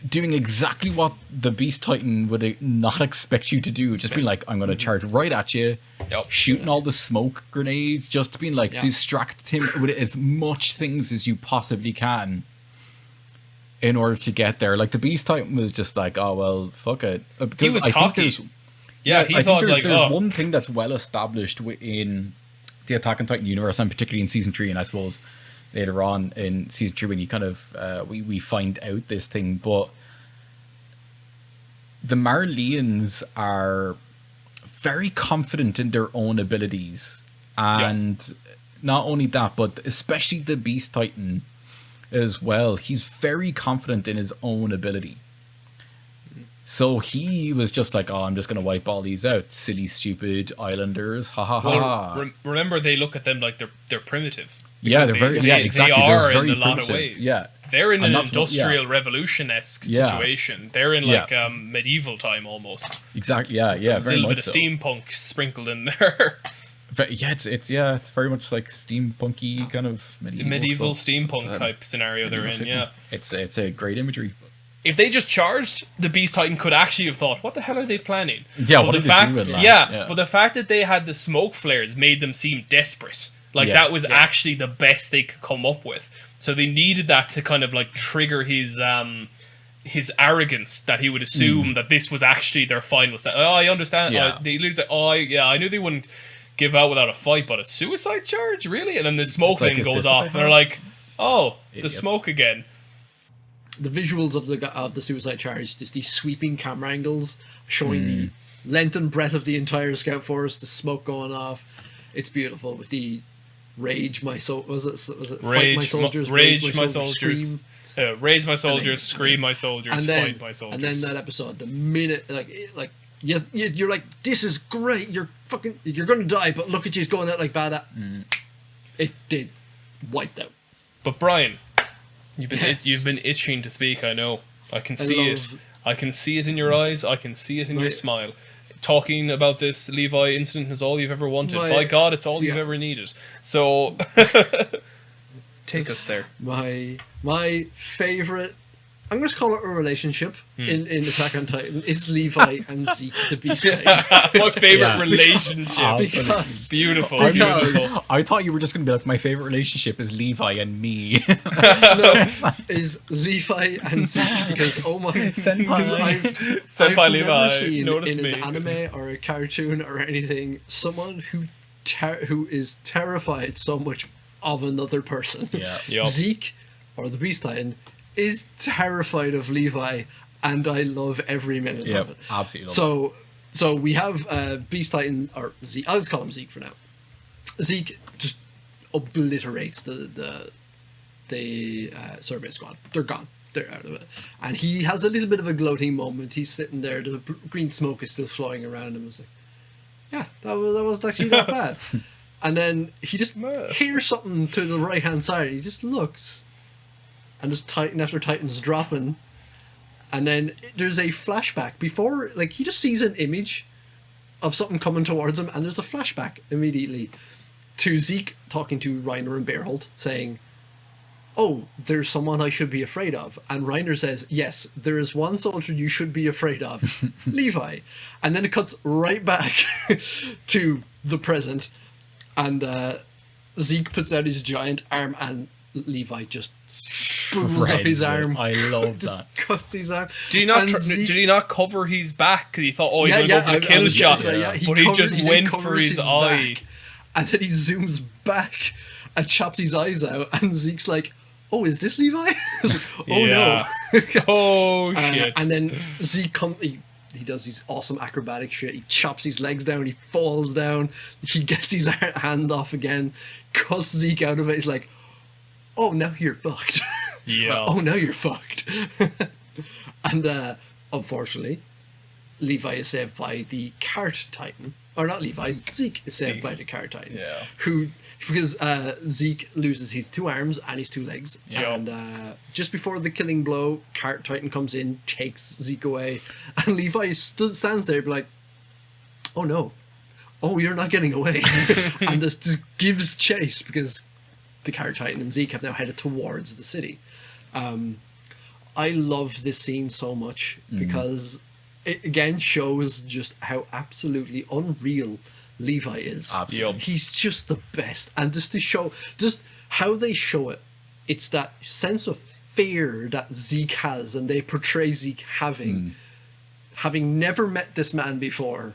doing exactly what the Beast Titan would not expect you to do, just being like, I'm going to charge right at you, Yep. shooting all the smoke grenades, just being like, distract him with as much things as you possibly can in order to get there. Like, the Beast Titan was just like, oh, well, fuck it. Because He was cocky. I He think thought, there's one thing that's well established within the Attack on Titan universe, and particularly in Season 3, and I suppose later on in Season 3 when you kind of, we find out this thing, but the Marleyans are very confident in their own abilities. And not only that, but especially the Beast Titan as well. He's very confident in his own ability. So he was just like, oh, I'm just going to wipe all these out. Silly, stupid islanders. Ha ha ha. Well, remember, they look at them like they're primitive. Yeah, they're very, exactly. They are they're very in a lot of primitive. ways. Yeah. They're in And an that's what- industrial revolution-esque situation. They're in like medieval time almost. Exactly. Yeah. A Very little much bit of so. steampunk sprinkled in there. But yeah, it's very much like steampunky kind of Medieval stuff. steampunk So, type scenario they're in. Yeah. It's a great imagery. If they just charged, the Beast Titan could actually have thought, what the hell are they planning? Yeah, But what the are they fact, doing, lad? yeah, but the fact that they had the smoke flares made them seem desperate. Like, Yeah. that was actually the best they could come up with. So they needed that to kind of like trigger his arrogance, that he would assume that this was actually their final step. Oh, I understand. Yeah. They lose it. Oh, I knew they wouldn't give out without a fight, but a suicide charge? Really? And then the smoke like, thing is goes this what off, they and they're have? like, oh, the Idiots. smoke again. The visuals of the suicide charge, just these sweeping camera angles showing the length and breadth of the entire scout force, the smoke going off. It's beautiful with the rage my soul was it fight my soldiers, rage my soldiers, scream. raise my soldiers, Amazing. scream my soldiers, And then, fight my soldiers. and then that episode, the minute you're like, this is great, you're gonna die, but look at you, he's going out like bad at it did wiped out. But Brian, you've been Yes. you've been itching to speak. I know. I can see it. love- I can see it in your eyes. I can see it in your Right. smile. Talking about this Levi incident is all you've ever wanted. My- By God, it's all you've yeah. ever needed. So, take us there. My favorite, I'm going to call it a relationship in Attack on Titan, is Levi and Zeke the Beast Titan. My favorite Yeah. relationship. Because Beautiful, Because- beautiful. I thought you were just gonna be like, my favorite relationship is Levi and me. no, is Levi and Zeke, because oh my, Senpai. because Senpai I've Levi, never seen notice in me. an anime or a cartoon or anything someone who is terrified so much of another person. Yeah. Yup. Zeke, or the Beast Titan, is terrified of Levi, and I love every minute Yeah, of it. absolutely. Love So we have Beast Titan, or Zeke. I'll just call him Zeke for now. Zeke just obliterates the survey squad. They're gone. They're out of it. And he has a little bit of a gloating moment. He's sitting there. The green smoke is still flowing around him. It's like, yeah, that was actually not bad. And then he just hears something to the right hand side. He just looks, and just Titan after Titan's dropping. And then there's a flashback before, like, he just sees an image of something coming towards him, and there's a flashback immediately to Zeke talking to Reiner and Bearhold, saying, oh, there's someone I should be afraid of. And Reiner says, yes, there is one soldier you should be afraid of, Levi. And then it cuts right back to the present. And Zeke puts out his giant arm and Levi just spools up his Shreds it. arm. I love just that. cuts his arm. Did he not? And Did he not cover his back? Because he thought, oh, he's Yeah, gonna go for the I kill was shot, getting to that, but he just then went for covers his eye. back, and then he zooms back and chops his eyes out. And Zeke's like, "Oh, is this Levi?" I was like, oh Yeah. no! Oh shit! And then Zeke he does his awesome acrobatic shit. He chops his legs down. He falls down. He gets his hand off again. Cuts Zeke out of it. He's like, "Oh, now you're fucked." Yeah. Oh, now you're fucked. And unfortunately, Levi is saved by the Cart Titan. Or not Levi, Zeke is saved Zeke. by the Cart Titan. Yeah. Because Zeke loses his 2 arms and his 2 legs. Yeah. And just before the killing blow, Cart Titan comes in, takes Zeke away. And Levi stands there like, oh no. Oh, you're not getting away. And just gives chase because the Cart Titan and Zeke have now headed towards the city. I love this scene so much because it again shows just how absolutely unreal Levi is. Absolutely. He's just the best. And just to show, just how they show it, it's that sense of fear that Zeke has and they portray Zeke having never met this man before.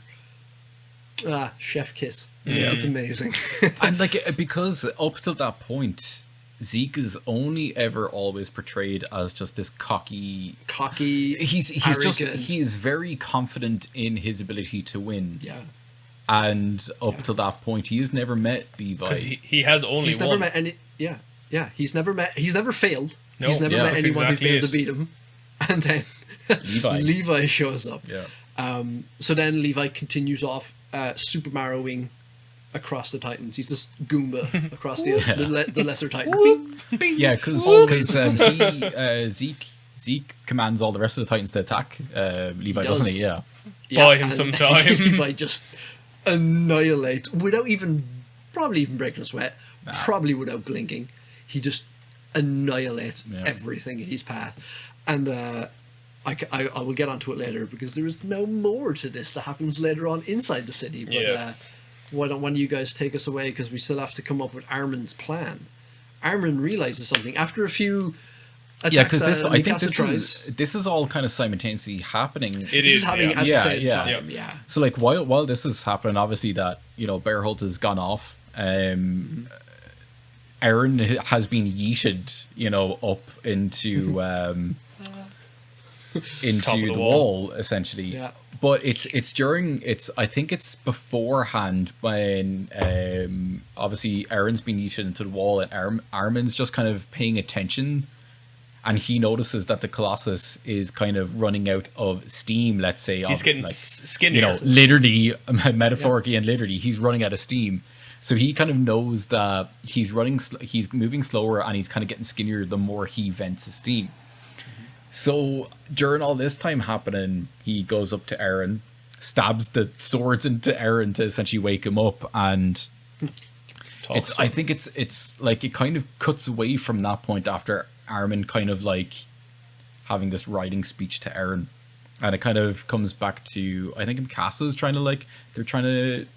Chef kiss. Yeah. It's amazing. And like because up till that point, Zeke is only ever always portrayed as just this cocky. He's just arrogant. he is very confident in his ability to win. Yeah. And up to that point, he has never met Levi. Because he has only He's one. never met any. Yeah. He's never failed. No, he's never yeah, met that's anyone who's exactly been able it. to beat him. And then Levi. shows up. Yeah. So then Levi continues off Super Marioing across the Titans. He's just Goomba across the lesser Titans. Yeah, because Zeke commands all the rest of the Titans to attack Levi, doesn't he? Yeah. Buy him and some time. Levi just annihilates without probably even breaking a sweat, probably without blinking. He just annihilates everything in his path. And I will get onto it later because there is no more to this that happens later on inside the city. But Yes. why don't one of you guys take us away because we still have to come up with Armin's plan. Armin realizes something after a few attacks. Yeah, because I think Mikasa this is all kind of simultaneously happening. It This is is. happening Yeah. at the Yeah, same yeah. time. Yeah. So like while this is happening, obviously that Bearholt has gone off. Aaron has been yeeted, up into Top of the the wall essentially. Yeah. But I think it's beforehand when obviously Aaron's been yeeted into the wall and Armin's just kind of paying attention. And he notices that the Colossus is kind of running out of steam, let's say. He's getting skinnier. Literally, metaphorically and literally, he's running out of steam. So he kind of knows that he's he's moving slower and he's kind of getting skinnier the more he vents his steam. So during all this time happening, he goes up to Aaron, stabs the swords into Aaron to essentially wake him up, and I think it's like it kind of cuts away from that point after Armin kind of like having this writing speech to Aaron, and it kind of comes back to I think Mikasa's trying to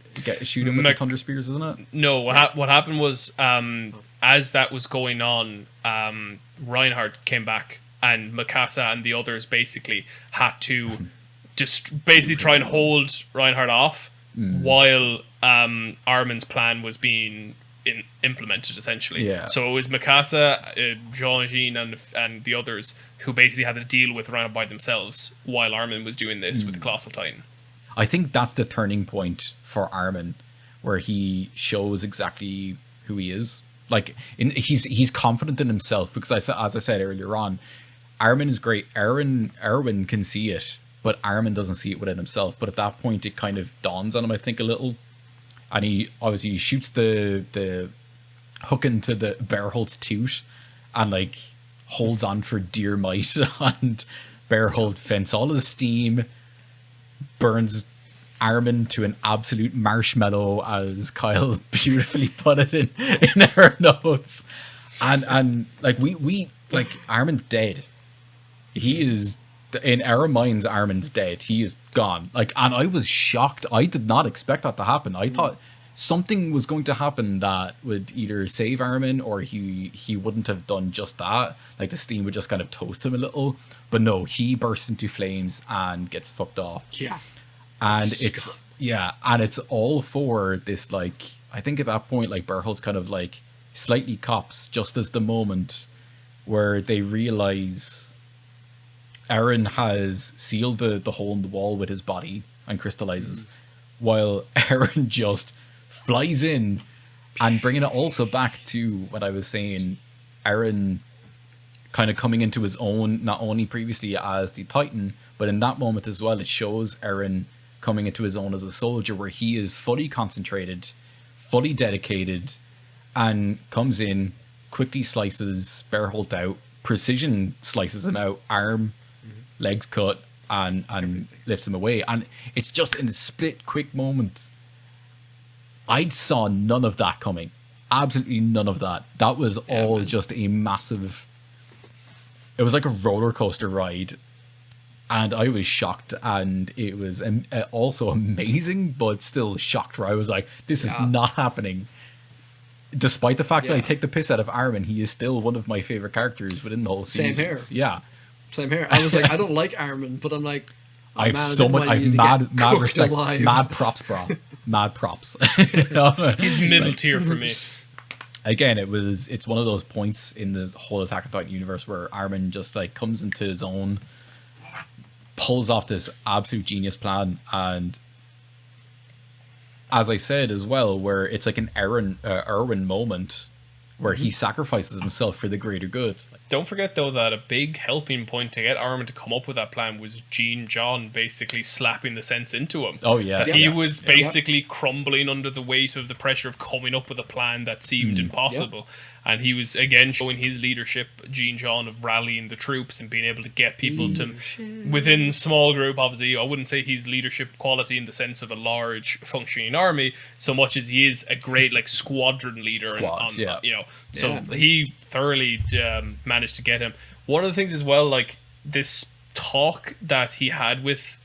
shoot him with the thunder spears, isn't it? No, what happened was as that was going on, Reinhardt came back and Mikasa and the others basically had to just basically try and hold Reinhardt off while Armin's plan was being implemented essentially. Yeah. So it was Mikasa, Jean and the others who basically had to deal with Reinhardt by themselves while Armin was doing this with the Colossal Titan. I think that's the turning point for Armin, where he shows exactly who he is. Like he's confident in himself because as I said earlier on, Armin is great. Erwin can see it, but Armin doesn't see it within himself. But at that point, it kind of dawns on him, I think, a little. And he obviously shoots the hook into the Bearholt's toot and like holds on for dear might. And Bearholt vents all his steam, burns Armin to an absolute marshmallow, as Kyle beautifully put it in her notes. And like we like Armin's dead. He is in our minds. Armin's dead. He is gone. Like, and I was shocked. I did not expect that to happen. I thought something was going to happen that would either save Armin or he wouldn't have done just that. Like the steam would just kind of toast him a little. But no, he bursts into flames and gets fucked off. Yeah. And it's all for this, like, I think at that point, like, Bertholdt's kind of like slightly cops just as the moment where they realize Eren has sealed the hole in the wall with his body and crystallizes, while Eren just flies in, and bringing it also back to what I was saying, Eren kind of coming into his own, not only previously as the Titan, but in that moment as well, it shows Eren coming into his own as a soldier, where he is fully concentrated, fully dedicated, and comes in, quickly slices Bertholdt out, precision slices him out, arm, legs cut, and lifts him away. And it's just in a split, quick moment. I saw none of that coming. Absolutely none of that. That was all just a massive... It was like a roller coaster ride. And I was shocked, and it was also amazing, but still shocked, where I was like, this is not happening. Despite the fact that I take the piss out of Armin, he is still one of my favorite characters within the whole series. Same here. Yeah. Same here. I was like, I don't like Armin, but I'm like, I have so much, I've mad respect, mad props, bro. Mad props. He's middle tier for me. Again, it's one of those points in the whole Attack on Titan universe where Armin just like comes into his own, pulls off this absolute genius plan, and as I said as well, where it's like an Erwin moment where he sacrifices himself for the greater good. Don't forget, though, that a big helping point to get Armin to come up with that plan was Jean John basically slapping the sense into him. Oh, yeah. That he was basically crumbling under the weight of the pressure of coming up with a plan that seemed impossible. And he was, again, showing his leadership, Jean John, of rallying the troops and being able to get people to, within small group, obviously. I wouldn't say he's leadership quality in the sense of a large functioning army, so much as he is a great, like, squadron leader. So he thoroughly managed to get him. One of the things as well, like, this talk that he had with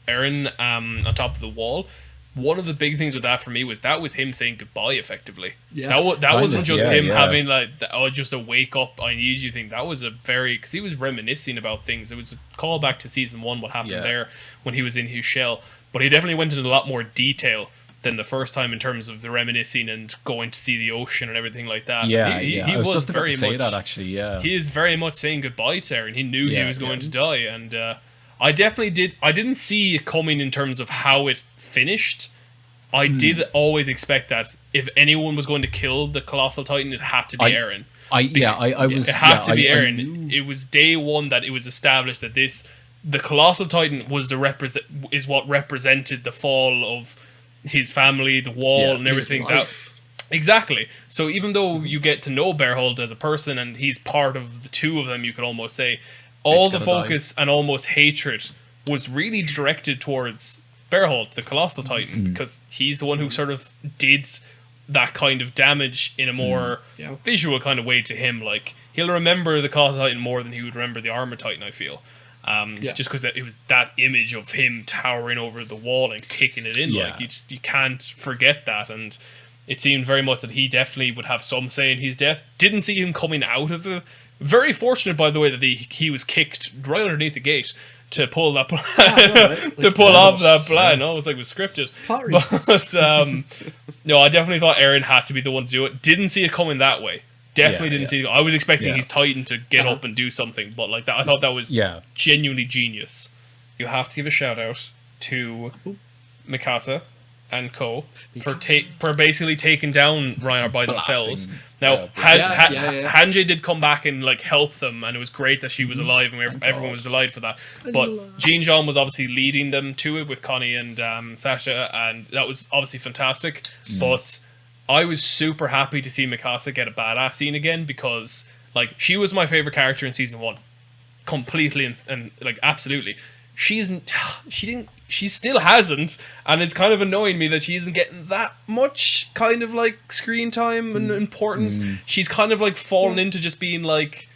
Eren on top of the wall, one of the big things with that for me was him saying goodbye effectively. Yeah. That wasn't just him having like, just a wake up, I need you thing. That was a very, because he was reminiscing about things. It was a callback to season 1, what happened there when he was in his shell. But he definitely went into a lot more detail than the first time in terms of the reminiscing and going to see the ocean and everything like that. He I was just about to say that actually. He is very much saying goodbye to Eren. He knew he was going to die, and I definitely did. I didn't see it coming in terms of how it finished. I did always expect that if anyone was going to kill the Colossal Titan, it had to be Eren. It had to be Eren. It was day one that it was established that the Colossal Titan was is what represented the fall of his family, the wall, and everything. Exactly. So even though you get to know Bertholdt as a person, and he's part of the two of them, you could almost say, all the focus and almost hatred was really directed towards Bertholdt, the Colossal Titan, because he's the one who sort of did that kind of damage in a more visual kind of way to him. Like, he'll remember the Colossal Titan more than he would remember the Armor Titan, I feel. Just because it was that image of him towering over the wall and kicking it in. Like, you can't forget that. And it seemed very much that he definitely would have some say in his death. Didn't see him coming out of it. Very fortunate, by the way, that he was kicked right underneath the gate to pull that plan, to pull off that plan. I was like, it was scripted. But no, I definitely thought Eren had to be the one to do it. Didn't see it coming that way. Definitely didn't see it. I was expecting his Titan to get up and do something, but like that, I thought that was genuinely genius. You have to give a shout out to Mikasa and Co for basically taking down Reinhardt by themselves. Now, Hanji did come back and like help them, and it was great that she was alive, and everyone was delighted for that. But Jean Jean was obviously leading them to it with Connie and Sasha, and that was obviously fantastic. But I was super happy to see Mikasa get a badass scene again, because like she was my favorite character in season 1, completely and like absolutely. she still hasn't, and it's kind of annoying me that she isn't getting that much kind of like screen time and importance. She's kind of like fallen into just being like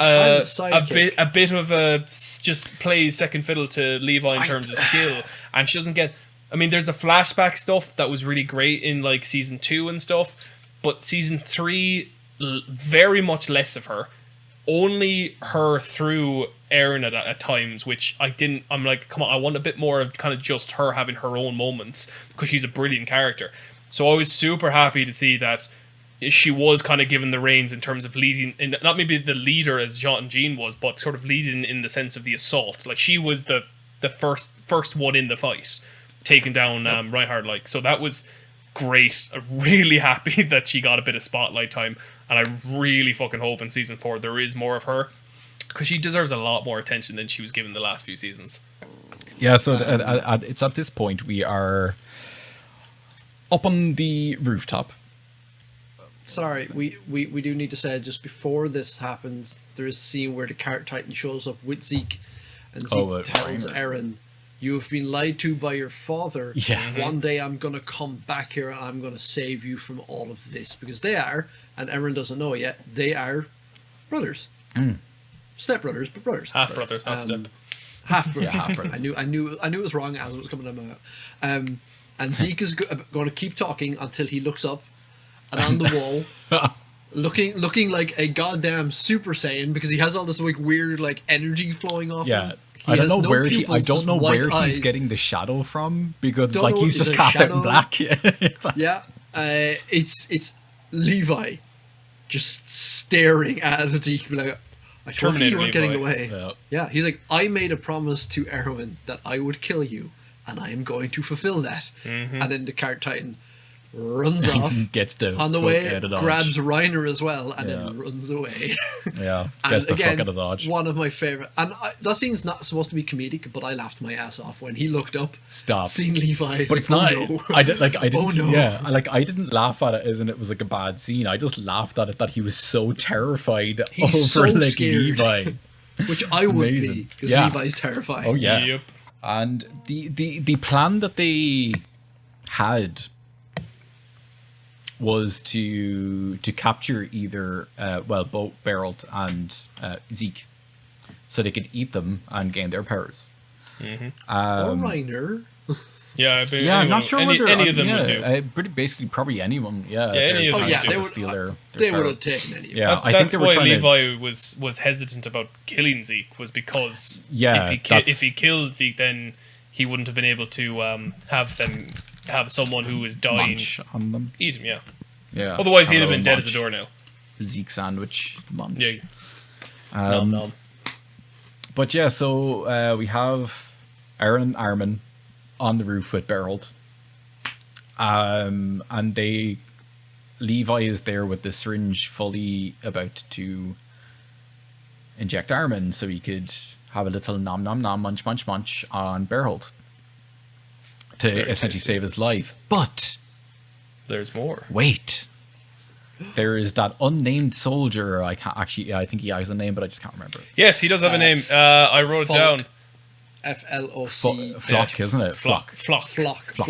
a bit of a just plays second fiddle to Levi in terms of skill, and she doesn't get. I mean, there's the flashback stuff that was really great in like season 2 and stuff, but season 3 very much less of her. Only her through Aaron at times, which I'm like, come on, I want a bit more of kind of just her having her own moments, because she's a brilliant character. So I was super happy to see that she was kind of given the reins in terms of leading, and not maybe the leader as Jean was, but sort of leading in the sense of the assault. Like, she was the first one in the fight, taking down Reinhardt. Like, so that was great. I'm really happy that she got a bit of spotlight time, and I really fucking hope in season 4 there is more of her, because she deserves a lot more attention than she was given the last few seasons. Yeah, so it's at this point we are up on the rooftop. Sorry, we do need to say, just before this happens, there is a scene where the Cart Titan shows up with Zeke, and Zeke tells Eren, "You have been lied to by your father. Yeah. One day I'm going to come back here and I'm going to save you from all of this." Because they are, and Eren doesn't know yet, they are brothers. Step brothers, but brothers. Half brothers, not step. Half brothers. Yeah, half brothers. I knew it was wrong as it was coming out of my mouth. And Zeke is going to keep talking until he looks up, and on the wall, looking like a goddamn Super Saiyan, because he has all this like weird like energy flowing off him. I don't know has no where pupils, I don't just know white where eyes. he's getting the shadow from, because Don't like know, he's is just it cast out in shadow? black. It's like- Yeah, it's Levi just staring at Zeke like, "I told you you Terminator weren't getting Levi. away." Yeah, he's like, "I made a promise to Erwin that I would kill you, and I am going to fulfill that." And then the Cart Titan runs off gets the on the fuck way, out of Dodge. grabs Reiner as well, and Yeah. then runs away. Yeah, And gets the again, fuck out of Dodge. one of my favorite, and that scene's not supposed to be comedic, but I laughed my ass off when he looked up, Stop. seen Levi, But it's like, not. "Oh, no." I didn't. Oh, no. Yeah, I didn't laugh at it as in it was like a bad scene. I just laughed at it that he was so terrified He's over so like scared. Levi. Which I would be, Amazing. because Yeah. Levi's terrifying. Oh yeah. Yep. And the plan that they had was to capture either both Beralt and Zeke, so they could eat them and gain their powers. Or Reiner. Yeah, but Yeah, I'm anyone- not sure any, whether any of them would do. pretty basically probably anyone. Yeah, any of them Oh yeah, would they do. would. steal their They power. would have taken any. Of Yeah, them. That's, I think that's they were why trying to- Levi was hesitant about killing Zeke, was because Yeah, if he killed Zeke, then he wouldn't have been able to have someone who was dying Munch on them. eat him. Yeah. Yeah. Otherwise, he'd have Hello, been dead as a munch. door now. Zeke sandwich. Munch. Yeah. Um, Nom. But yeah, so we have Aaron and Armin on the roof with Beralt. And Levi is there with the syringe fully about to inject Armin so he could have a little nom nom nom munch munch munch on Beralt to Very essentially tasty. save his life. But There's more. wait. There is that unnamed soldier. I can't actually. I think he has a name, but I just can't remember. Yes, he does have a name. I wrote it Flock. down. FLOC. Flock, Yes. isn't it? Flock. Flock. Flock. I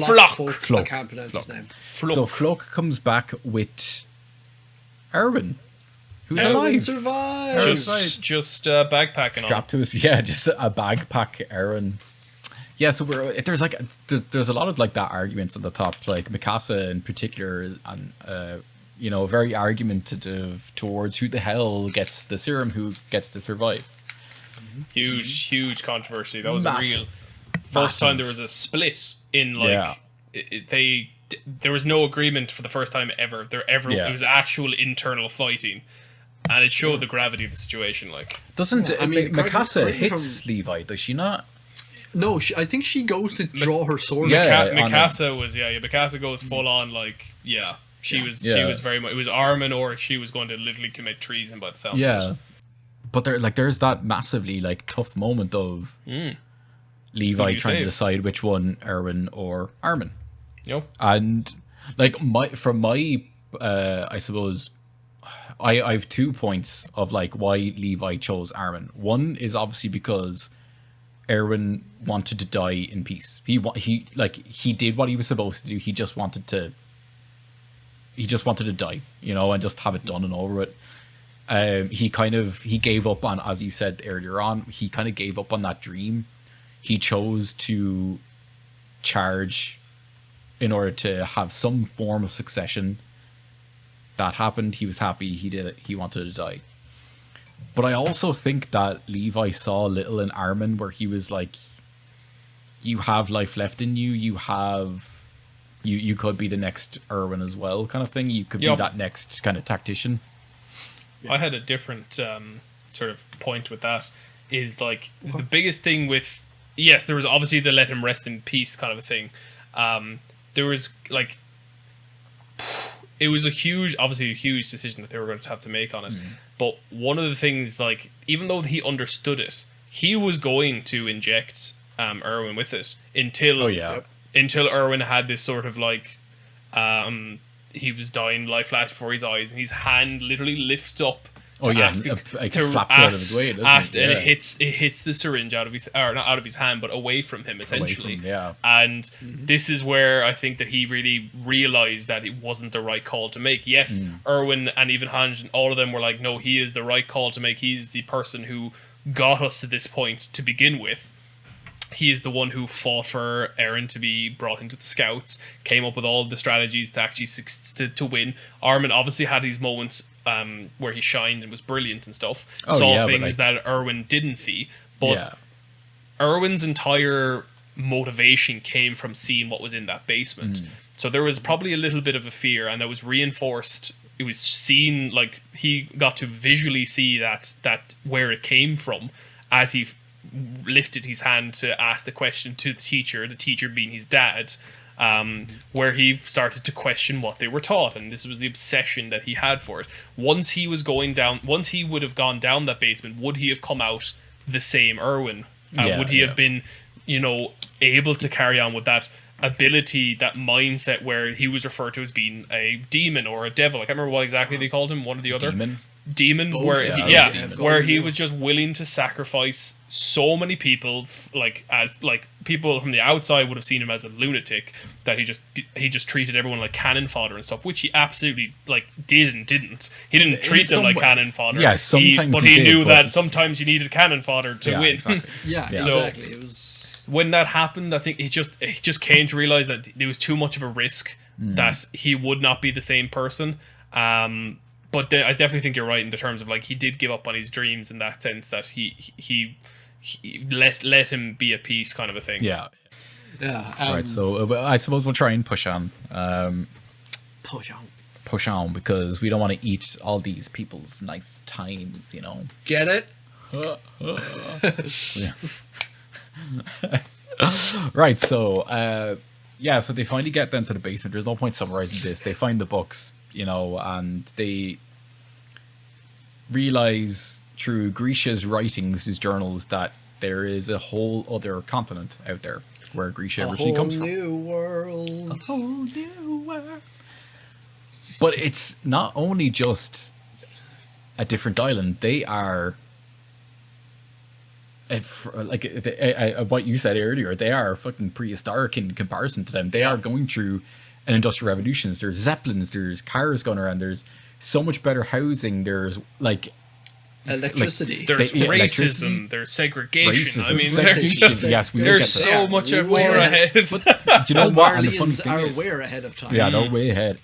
Flock. can't pronounce his name. So Flock comes back with Erwin, who's Erwin Erwin alive. survives. Just backpacking on. Strapped to his, yeah, just a bagpack Erwin. Yeah, so there's a lot of like that arguments on the top, like Mikasa in particular, and very argumentative towards who the hell gets the serum, who gets to survive. Huge controversy. That was Massive. a real first time Massive. there was a split in like Yeah. there was no agreement for the first time ever. Yeah. It was actual internal fighting, and it showed the gravity of the situation. Like, Doesn't I mean, Mikasa according hits Levi? Does she not? No, I think she goes to draw her sword. Yeah. Mikasa was Mikasa goes full on like she was very much, it was Armin, or she was going to literally commit treason by the sound of Yeah, it. but there's that massively like tough moment of Who Levi do you trying to save? decide which one, Erwin or Armin. You know? And like I suppose I have 2 points of like why Levi chose Armin. One is obviously because Erwin wanted to die in peace. He did what he was supposed to do. He just wanted to die, you know, and just have it done and over with. He gave up on, as you said earlier on, he kind of gave up on that dream. He chose to charge in order to have some form of succession. That happened. He was happy. He did it. He wanted to die. But I also think that Levi saw a little in Armin where he was like, you have life left in you. You could be the next Erwin as well, kind of thing. You could be that next kind of tactician. I had a different sort of point with that. Is like the biggest thing with, yes, there was obviously the let him rest in peace kind of a thing. There was like, it was a huge decision that they were going to have to make on it. But one of the things, like, even though he understood it, he was going to inject Erwin with it until Erwin had this sort of like, he was dying, life flashed before his eyes, and his hand literally lifts up. It flaps out of his way, doesn't it? And it hits the syringe out of his, or not out of his hand, but away from him, essentially. And this is where I think that he really realized that it wasn't the right call to make. Yes, Erwin and even Hans and all of them were like, no, he is the right call to make. He's the person who got us to this point to begin with. He is the one who fought for Eren to be brought into the Scouts, came up with all the strategies to actually to win. Armin obviously had these moments where he shined and was brilliant and stuff. Saw things that Erwin didn't see. But Erwin's entire motivation came from seeing what was in that basement. So there was probably a little bit of a fear, and that was reinforced. It was seen, like, he got to visually see that where it came from as he lifted his hand to ask the question to the teacher being his dad, where he started to question what they were taught, and this was the obsession that he had for it. Once he would have gone down that basement, would he have come out the same Erwin? Would he have been, you know, able to carry on with that ability, that mindset where he was referred to as being a demon or a devil? I can't remember what exactly they called him, one or the other. Demon, Both, where he was just willing to sacrifice so many people, like people from the outside would have seen him as a lunatic, that he just treated everyone like cannon fodder and stuff, which he absolutely did and didn't. He didn't treat them like cannon fodder. Yeah, sometimes he knew that sometimes you needed cannon fodder to win. Exactly. Exactly. It was when that happened. I think he just came to realize that there was too much of a risk that he would not be the same person. But I definitely think you're right in the terms of, like, he did give up on his dreams in that sense, that he let him be at peace, kind of a thing. Right, so I suppose we'll try and push on. Push on, because we don't want to eat all these people's nice times, you know. Get it? Right, so so they finally get down to the basement. There's no point summarizing this. They find the books, you know, and they realize through Grisha's writings, his journals, that there is a whole other continent out there where Grisha originally comes from. A whole new world. But it's not only just a different island. They are, what you said earlier, they are fucking prehistoric in comparison to them. They are going through an industrial revolution. There's zeppelins, there's cars going around, there's so much better housing, there's electricity, there's racism, there's segregation. I mean, there's so much more ahead. But, do you know what? And the funny Marlians thing are is, way ahead of time. yeah, they're way ahead.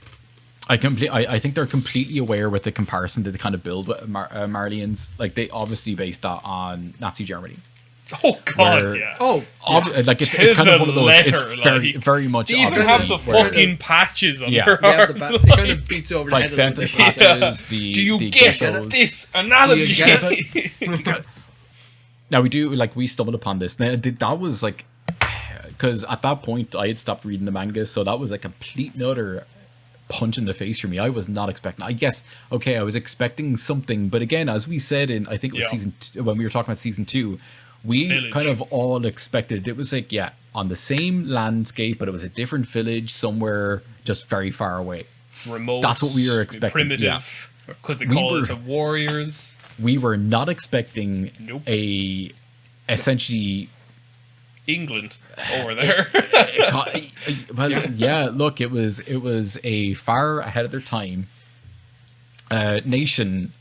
I think they're completely aware with the comparison that they kind of build with Marlians. Like, they obviously based that on Nazi Germany. Oh God, Where- yeah. Like it's To kind of the one of those. letter, It's very, like, very much. They even obviously have the where- fucking patches on Yeah. their Yeah, arms. it kind of beats over the like head a down little to bit. the patches. The Do you the get geckos. this analogy? Do you get Now we stumbled upon this. Now that was like, because at that point I had stopped reading the manga, so that was a complete another punch in the face for me. I was not expecting. I guess I was expecting something, but again, as we said in, I think it was season 2, when we were talking about season 2, we Village. kind of all expected it was like on the same landscape, but it was a different village somewhere just very far away. Remote. That's what we were expecting, Primitive, because they call us warriors. We were not expecting Nope. a essentially England over there. Well, yeah. Look, it was a far ahead of their time nation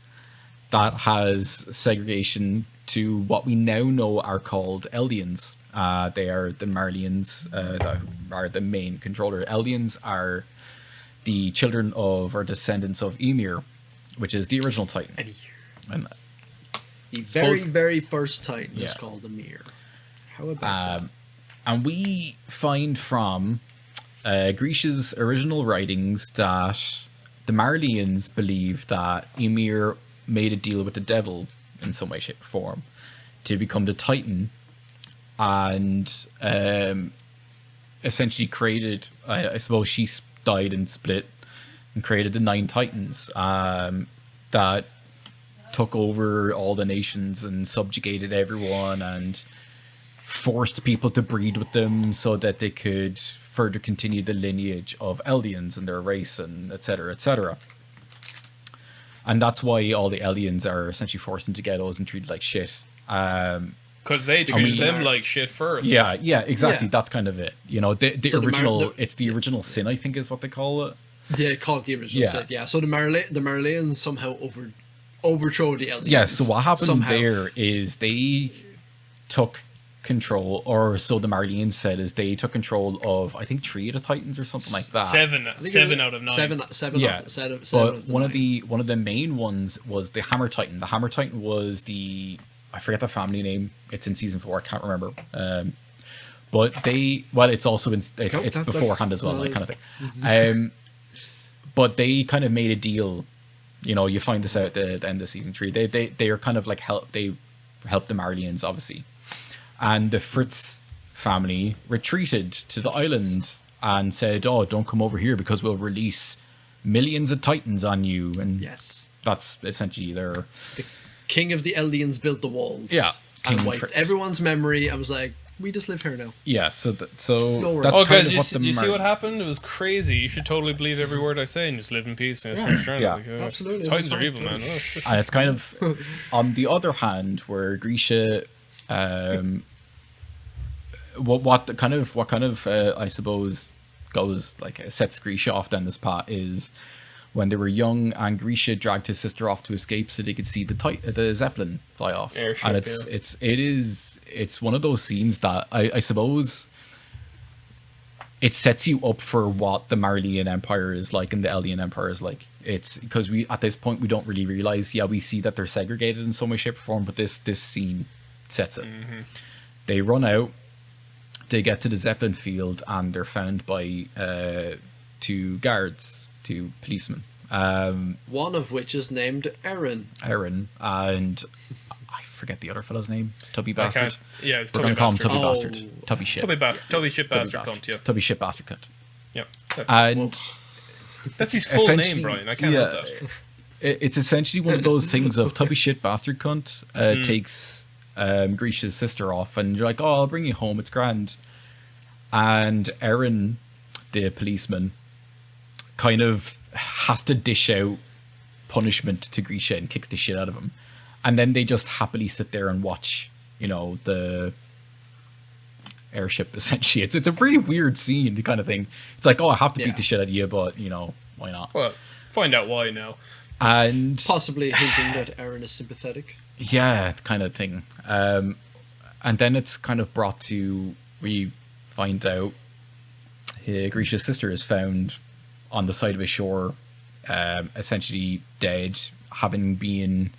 that has segregation to what we now know are called Eldians. They are the Marlians that are the main controller. Eldians are the children of or descendants of Ymir, which is the original Titan. And The suppose- very first Titan is Yeah. called Ymir. How about that? And we find from Grisha's original writings that the Marlians believe that Ymir made a deal with the devil in some way, shape, or form to become the Titan, and essentially created. I suppose she died and split, and created the 9 Titans that took over all the nations and subjugated everyone and forced people to breed with them so that they could further continue the lineage of Eldians and their race and etc. etc. And that's why all the Eldians are essentially forced into ghettos and treated like shit. Because they treat them like shit first. Yeah, exactly. Yeah. That's kind of it. You know, the So the original, it's the original sin, I think is what they call it. They call it the original Yeah. set. Yeah. So the Marleyans somehow overthrow the Eldians. Yeah, so what happened somehow. there is they took control, or so the Marlians said, is they took control of, I think, 3 of the Titans or something like that. Seven I think it seven was out of 9. Seven Yeah, seven but of the one of 9. the main ones was the Hammer Titan. The Hammer Titan was the, I forget the family name. It's in season 4. I can't remember. But they, well, it's also in it's that's- beforehand as well, no. like kind of thing. But they kind of made a deal. You know, you find this out at the end of season 3. They are kind of like they help the Marlians, obviously, and the Fritz family retreated to the island and said, "Oh, don't come over here because we'll release millions of Titans on you." And Yes. that's essentially their King of the Eldians built the walls. Yeah, And King wiped Fritz. everyone's memory. I was like, we just live here now. yeah. So No so worries. that's Oh, kind guys, of you, what the do you see what Marlians- happened? It was crazy. You should totally believe every word I say and just live in peace. And Yeah. Absolutely. Titans are That's evil, man. Oh, shit. And it's kind of on the other hand where Grisha, what kind of I suppose goes like sets Grisha off down this path is when they were young and Grisha dragged his sister off to escape so they could see the Zeppelin fly off. Airship, and yeah. it's one of those scenes that I suppose it sets you up for what the Marleyan Empire is like and the Eldian Empire is like. It's because we at this point we don't really realize. Yeah, we see that they're segregated in some way, shape, or form, but this scene sets it. Mm-hmm. They run out. They get to the Zeppelin field and they're found by 2 guards, 2 policemen, One of which is named Aaron. Aaron and I forget the other fellow's name. Tubby I bastard. can't. Yeah, it's We're Tubby gonna call him Bastard. Tubby Oh. bastard. Tubby shit. Tubby shit Tubby bastard cunt, yeah. Tubby shit bastard cunt. Yeah. And That's his full essentially- name, Brian. I can't yeah. help that. It's essentially one of those things of Tubby shit bastard cunt takes Grisha's sister off and you're like, oh, I'll bring you home, it's grand. And Aaron, the policeman, kind of has to dish out punishment to Grisha and kicks the shit out of him. And then they just happily sit there and watch, you know, the airship essentially. It's a really weird scene, the kind of thing. It's like, oh, I have to Yeah. beat the shit out of you, but, you know, why not? Well, find out why now. And Possibly hinting that Aaron is sympathetic. yeah, kind of thing. And then it's kind of brought to, we find out Grisha's sister is found on the side of a shore, essentially dead, having been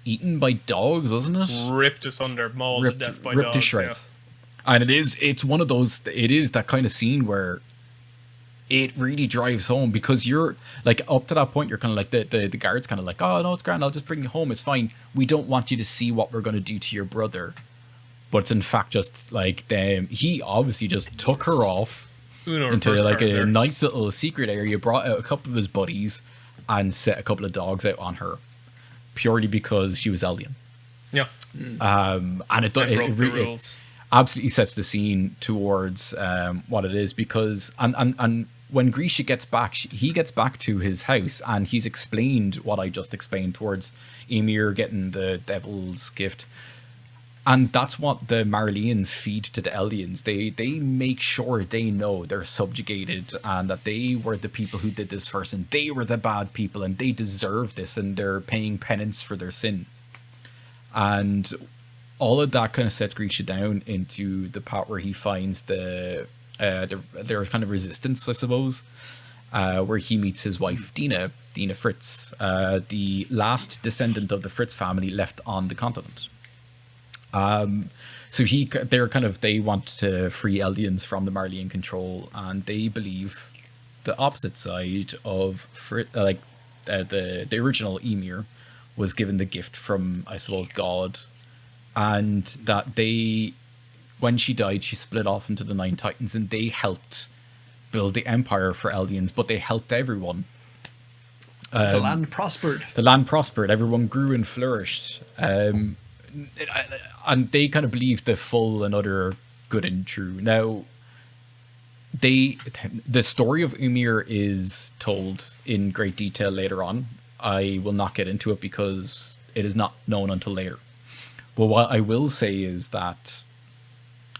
eaten by dogs, wasn't it? Ripped asunder, mauled to death by ripped to dogs. shreds. And it's one of those, it is that kind of scene where it really drives home because you're like up to that point you're kind of like the guard's kind of like, oh no, it's grand, I'll just bring you home, it's fine, we don't want you to see what we're going to do to your brother. But it's in fact just like them, he obviously just took her off Uno into reverse like a character. nice little secret area, brought out a couple of his buddies and set a couple of dogs out on her purely because she was Eldian. Yeah. And it I broke the really rules. absolutely sets the scene towards what it is because and when Grisha gets back, he gets back to his house and he's explained what I just explained towards Ymir getting the devil's gift, And that's what the Marleans feed to the Eldians. They make sure they know they're subjugated and that they were the people who did this first and they were the bad people and they deserve this and they're paying penance for their sin. And all of that kind of sets Grisha down into the part where he finds their kind of resistance, I suppose, where he meets his wife, Dina Fritz, the last descendant of the Fritz family left on the continent. So they want to free Eldians from the Marleyan control, and they believe the opposite side of the original Emir was given the gift from, I suppose, God, and that when she died, she split off into the Nine Titans, and they helped build the empire for Eldians, but they helped everyone. The land prospered. The land prospered. Everyone grew and flourished. And they kind of believed the full and utter good and true. Now, the story of Ymir is told in great detail later on. I will not get into it because it is not known until later. But what I will say is that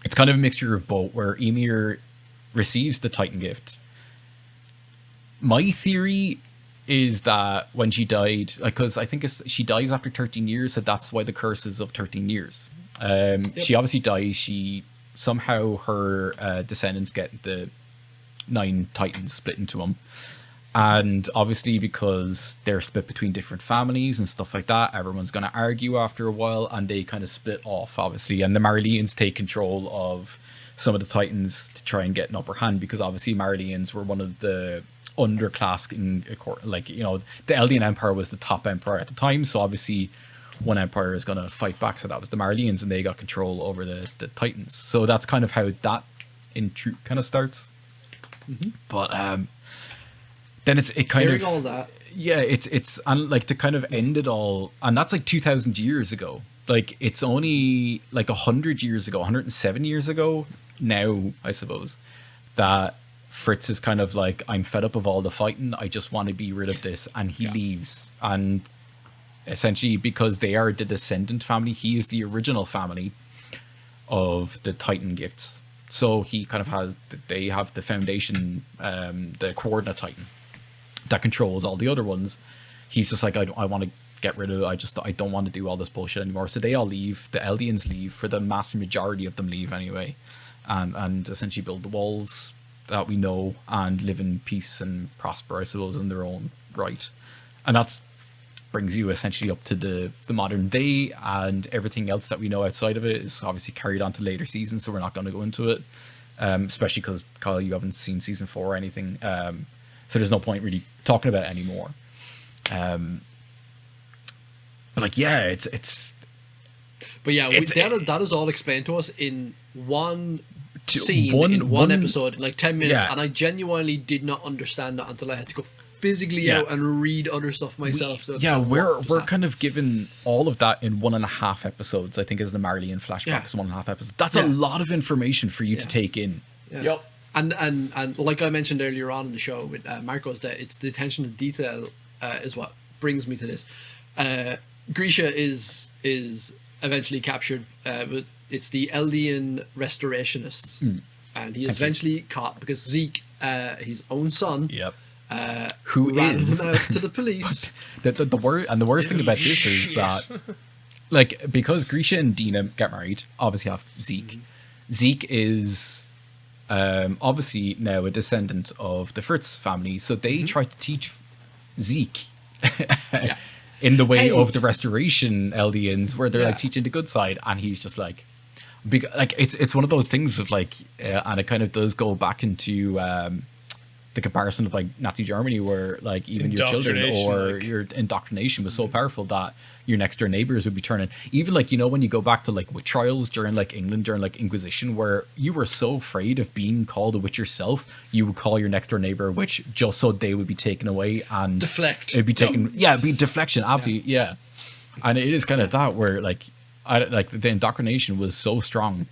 it's kind of a mixture of both, where Ymir receives the Titan gift. My theory is that when she died, because I think she dies after 13 years, so that's why the curse is of 13 years. She obviously dies. Somehow her descendants get the 9 Titans split into them. And obviously because they're split between different families and stuff like that, everyone's going to argue after a while, and they kind of split off, obviously. And the Marleans take control of some of the Titans to try and get an upper hand, because obviously Marleans were one of the underclass in, like, you know, the Eldian Empire was the top empire at the time, so obviously one empire is going to fight back, so that was the Marleans, and they got control over the Titans. So that's kind of how that in truth kind of starts. But then it kind Hearing of all that, it's and like to kind of end it all, and that's like 2,000 years ago. Like, it's only like 100 years ago, 107 years ago now, I suppose, that Fritz is kind of like, I'm fed up of all the fighting, I just want to be rid of this, and he leaves. And essentially, because they are the descendant family, he is the original family of the Titan gifts. So he kind of they have the foundation, the coordinate Titan that controls all the other ones. He's just like, I want to get rid of it. I don't want to do all this bullshit anymore. So they all leave. The Eldians leave. For the massive majority of them leave anyway, and essentially build the walls that we know and live in peace and prosper, I suppose, in their own right. And that's brings you essentially up to the modern day, and everything else that we know outside of it is obviously carried on to later seasons, so we're not going to go into it, especially because, Kyle, you haven't seen season 4 or anything, so there's no point really talking about it anymore. But like, yeah, it's but yeah, that is all explained to us in one scene, in one episode, in like 10 minutes, and I genuinely did not understand that until I had to go physically out and read other stuff myself. We're kind of given all of that in 1.5 episodes, I think, is the Marleyan flashbacks. 1.5 episodes. That's a lot of information for you to take in. Yep. And like I mentioned earlier on in the show with Marcos, that it's the attention to detail is what brings me to this. Grisha is eventually captured, but it's the Eldian restorationists, and he is eventually caught because Zeke, his own son, who is him out to the police. the worst thing about this is that, like, because Grisha and Dina get married, obviously have Zeke. Zeke is obviously now a descendant of the Fritz family, so they try to teach Zeke in the way of the restoration Eldians, where they're like teaching the good side, and he's just like it's one of those things of like, and it kind of does go back into the comparison of like Nazi Germany, where like even your children or your indoctrination was so powerful that your next door neighbors would be turning. Even like, you know, when you go back to like witch trials during like England, during like Inquisition, where you were so afraid of being called a witch yourself, you would call your next door neighbor a witch just so they would be taken away and deflect. It'd be taken, it'd be deflection, absolutely, And it is kind of that where like the indoctrination was so strong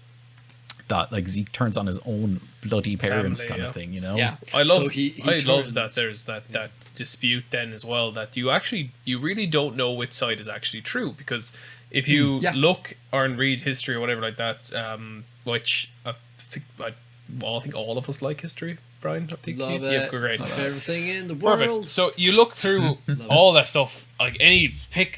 that like Zeke turns on his own bloody parents Family, kind yeah. of thing, you know? Yeah. I love So he I love turns- that there's that dispute then as well, that you really don't know which side is actually true, because if you Yeah. look or read history or whatever like that, which I think all of us like history, Brian. I think Love yeah, it. great. Love everything in the world. Perfect. So you look through all that stuff, like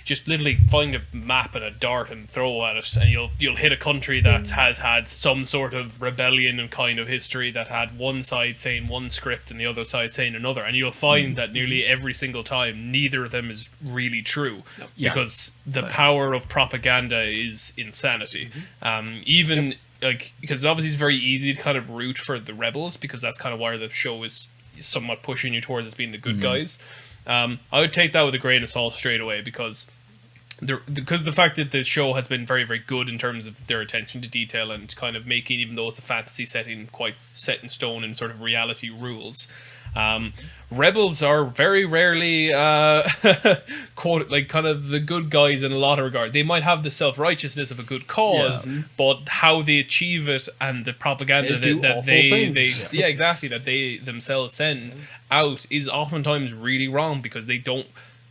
just literally find a map and a dart and throw at it, and you'll hit a country that has had some sort of rebellion and kind of history, that had one side saying one script and the other side saying another, and you'll find that nearly every single time neither of them is really true, Yeah. because the power of propaganda is insanity. Even like, because obviously it's very easy to kind of root for the rebels, because that's kind of why the show is somewhat pushing you towards as being the good guys. I would take that with a grain of salt straight away, because the fact that the show has been very, very good in terms of their attention to detail and kind of making, even though it's a fantasy setting, quite set in stone and sort of reality rules. Rebels are very rarely quote, like, kind of the good guys in a lot of regard. They might have the self-righteousness of a good cause, but how they achieve it and the propaganda They do that awful they things. yeah, exactly, that they themselves send out is oftentimes really wrong, because they don't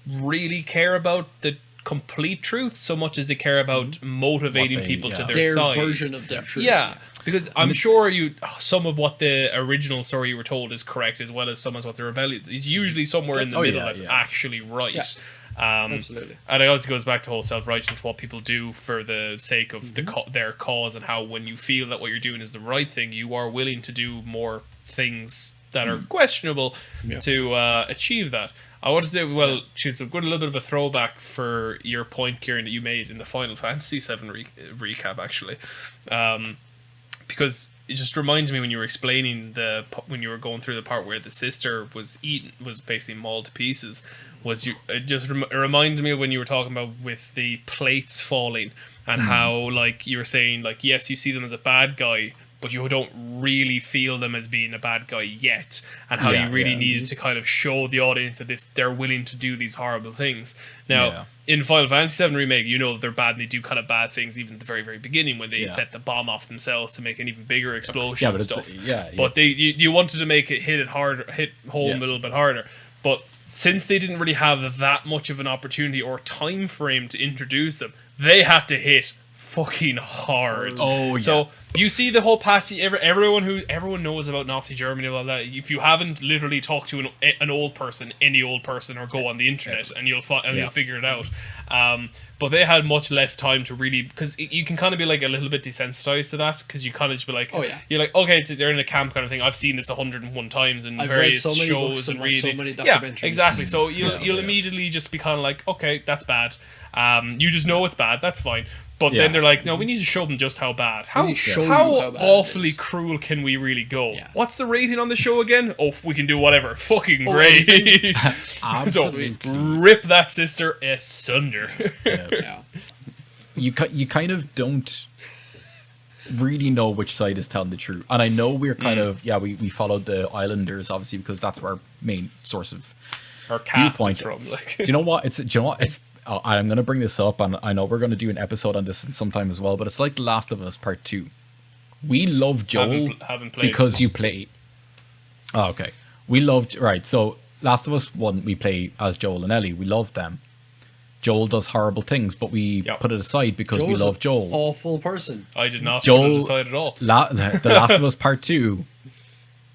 really care about the complete truth so much as they care about motivating What they- people to yeah. their Their side. version of their truth. Yeah, because I'm sure some of what the original story you were told is correct, as well as some of what the rebellion. It's usually somewhere in the Oh, middle yeah, that's yeah. actually right. Yeah. Absolutely. And it also goes back to whole self-righteousness, what people do for the sake of their cause, and how when you feel that what you're doing is the right thing, you are willing to do more things that are questionable to achieve that. I want to say, well, she's a good little bit of a throwback for your point, Kieran, that you made in the Final Fantasy VII recap, actually, because it just reminds me when you were explaining when you were going through the part where the sister was basically mauled to pieces. It just reminded me of when you were talking about with the plates falling, and how, like, you were saying, like, yes, you see them as a bad guy, but you don't really feel them as being a bad guy yet, and how you really needed to kind of show the audience that they're willing to do these horrible things. Now, in Final Fantasy VII Remake, they're bad, and they do kind of bad things even at the very, very beginning, when they set the bomb off themselves to make an even bigger explosion Yeah, and but stuff. but You wanted to make it hit home a little bit harder. But since they didn't really have that much of an opportunity or time frame to introduce them, they had to hit fucking hard. Oh, yeah. So you see the whole passy. Everyone knows about Nazi Germany and all that. If you haven't literally talked to an old person, any old person, or go on the internet, and you'll figure it out. But they had much less time to really, because you can kind of be like a little bit desensitized to that, because you kind of just be like, you're like, okay, so they're in a camp kind of thing. I've seen this 101 times in I've read various so many shows books and and watched so reading. many Yeah, documentaries. exactly. So you'll immediately just be kind of like, okay, that's bad. You just know it's bad. That's fine. But then they're like, no, we need to show them just how bad. need to show you How how bad it awfully is. cruel can we really go? Yeah. What's the rating on the show again? Oh, we can do whatever. Fucking great. So Absolutely. rip that sister asunder. Yeah. you kind of don't really know which side is telling the truth. And I know we're kind of we followed the Islanders, obviously, because that's our main source of Our cast viewpoint. is from, like. Do you know what? It's I'm going to bring this up, and I know we're going to do an episode on this sometime as well, but it's like The Last of Us Part 2. We love Joel Haven't played because you play... Oh, okay. We loved... Right, so Last of Us 1, we play as Joel and Ellie. We love them. Joel does horrible things, but we put it aside because we Joel's love an Joel. awful person. I did not Joel- put it aside at all. The Last of Us Part 2...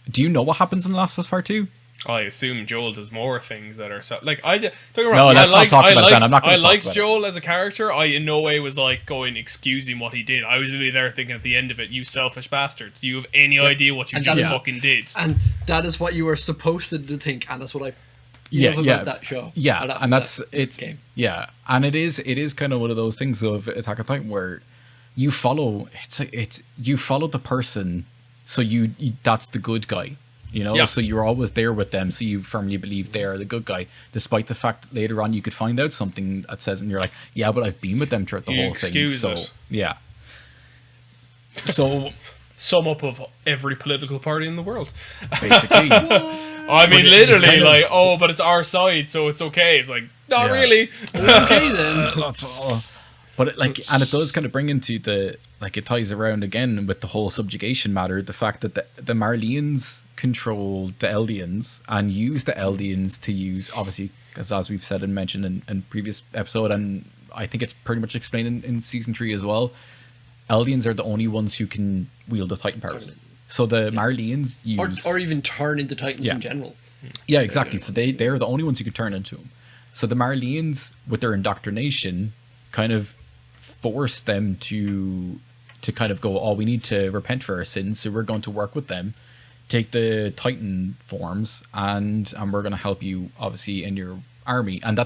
Do you know what happens in The Last of Us Part 2? I assume Joel does more things that are don't get me No, wrong. let's not talk about it then. I'm not gonna I talk liked about it. Joel as a character. I in no way was like excusing what he did. I was really there thinking at the end of it, you selfish bastard. Do you have any idea what you And just that is- fucking did? And that is what you were supposed to think, and that's what I love about that show. Yeah, Or that- and that's that it's game. yeah, and it is kind of one of those things of Attack on Titan where you follow you follow the person, so you that's the good guy. Yeah. So you're always there with them, so you firmly believe they're the good guy, despite the fact that later on you could find out something that says, and you're like, yeah, but I've been with them throughout the You whole thing. excuse So it. yeah. So Sum up of every political party in the world. basically, I mean, it's literally, kind of- like, but it's our side, so it's okay. It's like, not Yeah. really. Okay then. that's all. But and it does kind of bring into it ties around again with the whole subjugation matter, the fact that the Marleans control the Eldians and use the Eldians to use, obviously, as we've said and mentioned in previous episode, and I think it's pretty much explained in season 3 as well. Eldians are the only ones who can wield the Titan powers. So the Marleans use... Or even turn into Titans in general. Yeah, exactly. So they're the only ones who can turn into them. So the Marleans, with their indoctrination, kind of force them to kind of go, oh, we need to repent for our sins, so we're going to work with them, take the Titan forms, and we're going to help you, obviously, in your army. And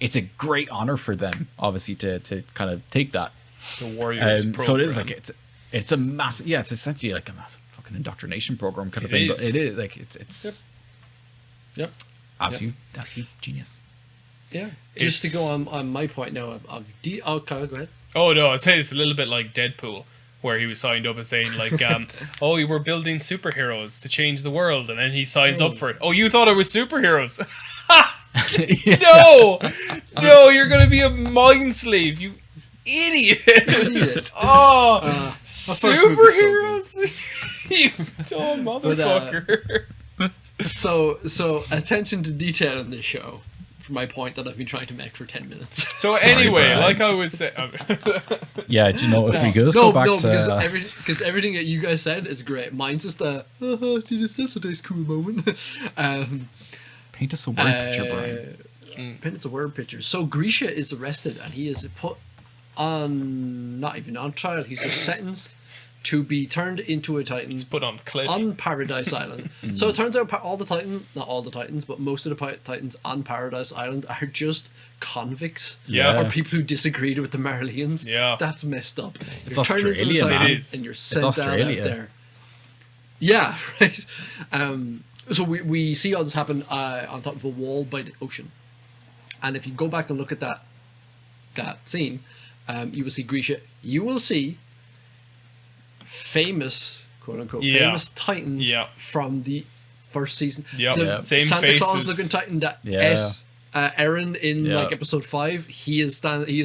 it's a great honor for them, obviously, to kind of take that. The Warriors program. So it is it's a massive, it's essentially like a massive fucking indoctrination program kind of thing. But it is like it's Yep. absolute genius. Yeah. Just to go on my point now oh, Kyle, go ahead. Oh no, I'd say it's a little bit like Deadpool, where he was signed up as saying like, oh, you were building superheroes to change the world, and then he signs up for it. Oh, you thought it was superheroes? No, you're gonna be a mind slave, you idiot! Oh, superheroes, you dumb motherfucker. So attention to detail in this show. For my point that I've been trying to make for 10 minutes. So anyway, Brian. like I was saying, Yeah, do you know if we go back to because everything that you guys said is great. Mine's just that's a nice cool moment. paint us a word picture, Brian. Paint us a word picture. So Grisha is arrested and he is put on, not even on trial. He's just sentenced to be turned into a Titan. He's put on cliff on Paradise Island. So it turns out all the Titans, not all the Titans, but most of the Titans on Paradise Island are just convicts. Yeah. Or people who disagreed with the Marleans. Yeah. That's messed up. It's You're turned into a Australia, Titan man. It is. and you're sent out Australia. there. Yeah, right. So we see all this happen on top of a wall by the ocean. And if you go back and look at that scene, you will see Grisha. You will see famous, quote unquote, famous Titans from the first season. Yeah, The same Santa faces. Claus looking Titan that Eren in like episode 5. He is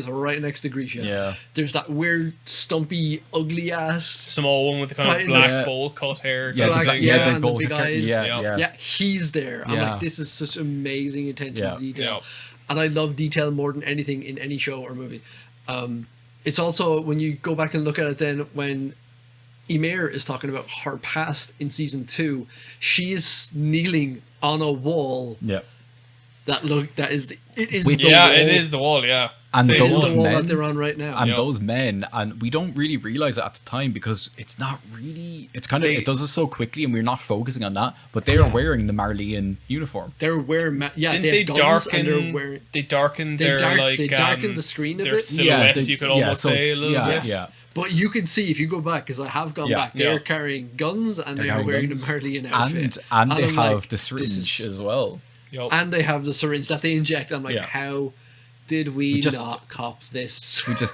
right next to Grisha. Yeah. There's that weird, stumpy, ugly ass. Small one with the kind of Titan. black bowl cut hair. Yeah, kind of thing. yeah, the and the gold big hair. eyes. Yeah. He's there. I'm Yeah. like, this is such amazing attention to detail. Yeah. And I love detail more than anything in any show or movie. It's also, when you go back and look at it then, when Ymir is talking about her past in season 2, she is kneeling on a wall Yeah. that is it is With the Yeah, wall. it is the wall. Yeah, And Same It is those the wall men- that they're on right now. And Yeah. those men, and we don't really realize it at the time because it's not really, it's kind of, They- it does it so quickly and we're not focusing on that, but they are wearing the Marleyan uniform. They're wearing Didn't they they have guns and they're darken? wearing. They darkened They their dark- they darkened the screen a their bit. silhouettes. You could almost so say a it's- little yeah, bit. yeah. But you can see if you go back, because I have gone Yeah. back. They're Yeah. carrying guns and They're they are carrying wearing guns. the Marleyan outfit. And they I'm have like, the this syringe is- as well. Yup. And they have the syringe that they inject. I'm like, Yeah. how did we just- not cop this? We just,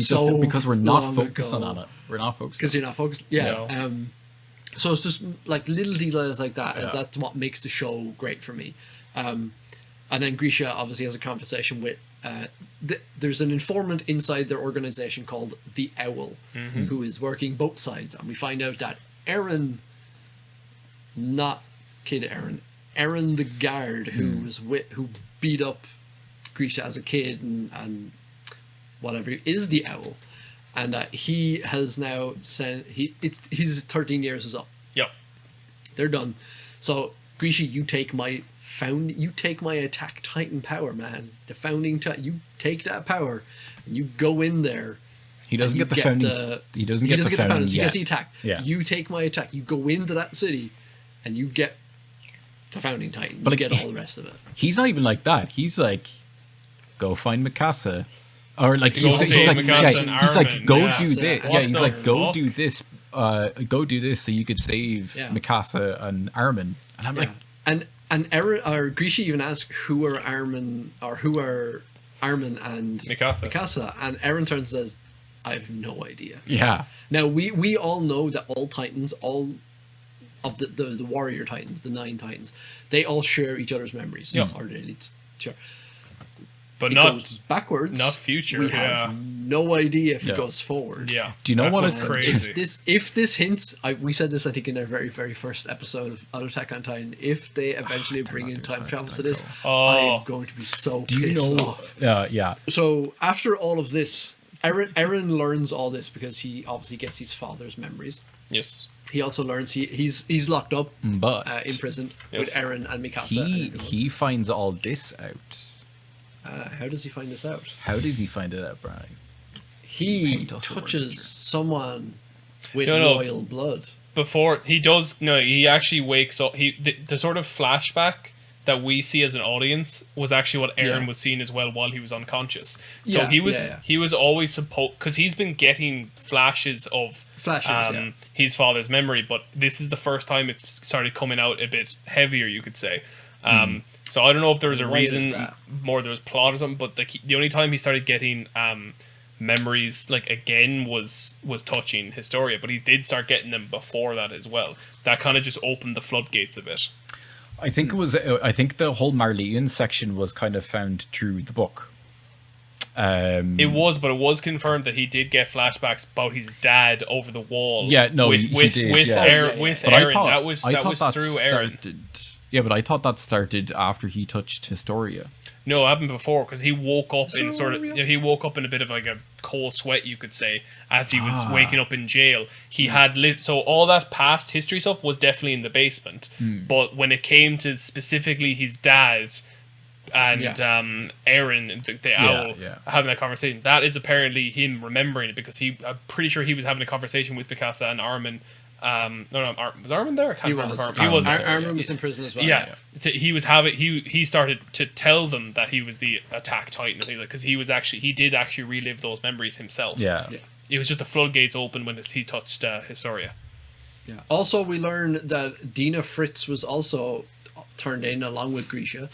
So because we're not long focusing ago. on it. We're not focusing. Because you're not focused. Yeah. No. So it's just like little details like that. Yeah. That's what makes the show great for me. And then Grisha obviously has a conversation with. There's an informant inside their organization called the Owl, who is working both sides, and we find out that Eren, not Kid Eren the guard who was who beat up Grisha as a kid and whatever, is the Owl, and that he has now sent his 13 years is up. Yep. They're done. So Grisha, you take my attack Titan power, man. The founding Titan. You take that power and you go in there. He doesn't and get you the founding. He doesn't get the founding so he yet. gets the attack. Yeah. You take my attack. You go into that city, and you get the founding Titan. But You like, get all the rest of it. He's not even like that. He's like, go find Mikasa. Or like, Go save like, Mikasa and he's like, Armin. go Yeah. do this. What Yeah, he's the like, go fuck? do this. Go do this so you could save Mikasa and Armin. And I'm like, And Eren or Grisha even asks who are Armin and Mikasa. And Eren turns and says, I have no idea. yeah. Now we all know that all Titans, all of the warrior Titans, the 9 Titans, they all share each other's memories. Yeah. Or they at least share. But it not goes backwards. not future. We Yeah. have no idea if Yeah. it goes forward. Yeah. Do you know That's what what's it's- crazy? If this hints, we said this I think in our very first episode of Attack on Titan. If they eventually bring in time travel to this, Oh. I'm going to be so Do you pissed know? off. Yeah. So after all of this, Eren learns all this because he obviously gets his father's memories. Yes. He also learns he's locked up But in prison Yes. with Eren and Mikasa. he finds all this out. How does he find this out? How does he find it out, Brian? He does the word touches someone with No. royal blood. Before he does, no, he actually wakes up. The sort of flashback that we see as an audience was actually what Eren Yeah. was seeing as well while he was unconscious. So Yeah, yeah. he was always supposed, because he's been getting flashes of Yeah. his father's memory, but this is the first time it's started coming out a bit heavier, you could say. So I don't know if there was a Why is reason, that? more there was plot or something, but the only time he started getting memories like again was touching Historia, but he did start getting them before that as well. That kind of just opened the floodgates a bit. I think it was. I think the whole Marleyan section was kind of found through the book. It was, but it was confirmed that he did get flashbacks about his dad over the wall. Yeah, no, with he with did, with yeah. Aaron, Yeah. with But Aaron. I thought that was through Aaron. started. Yeah, but I thought that started after he touched Historia. No, it happened before because he woke up in Historia. he woke up in a bit of like a cold sweat, you could say, as he was waking up in jail. He had so all that past history stuff was definitely in the basement, but when it came to specifically his dad and Aaron, the owl, yeah. having that conversation, that is apparently him remembering it because I'm pretty sure he was having a conversation with Mikasa and Armin. Was Armin there? I can't He remember. was. Armin. He was. Armin was in prison as well. Yeah, he was having he started to tell them that he was the Attack Titan, because he did actually relive those memories himself. Yeah. It was just the floodgates open when he touched Historia. Yeah. Also, we learned that Dina Fritz was also turned in along with Grisha.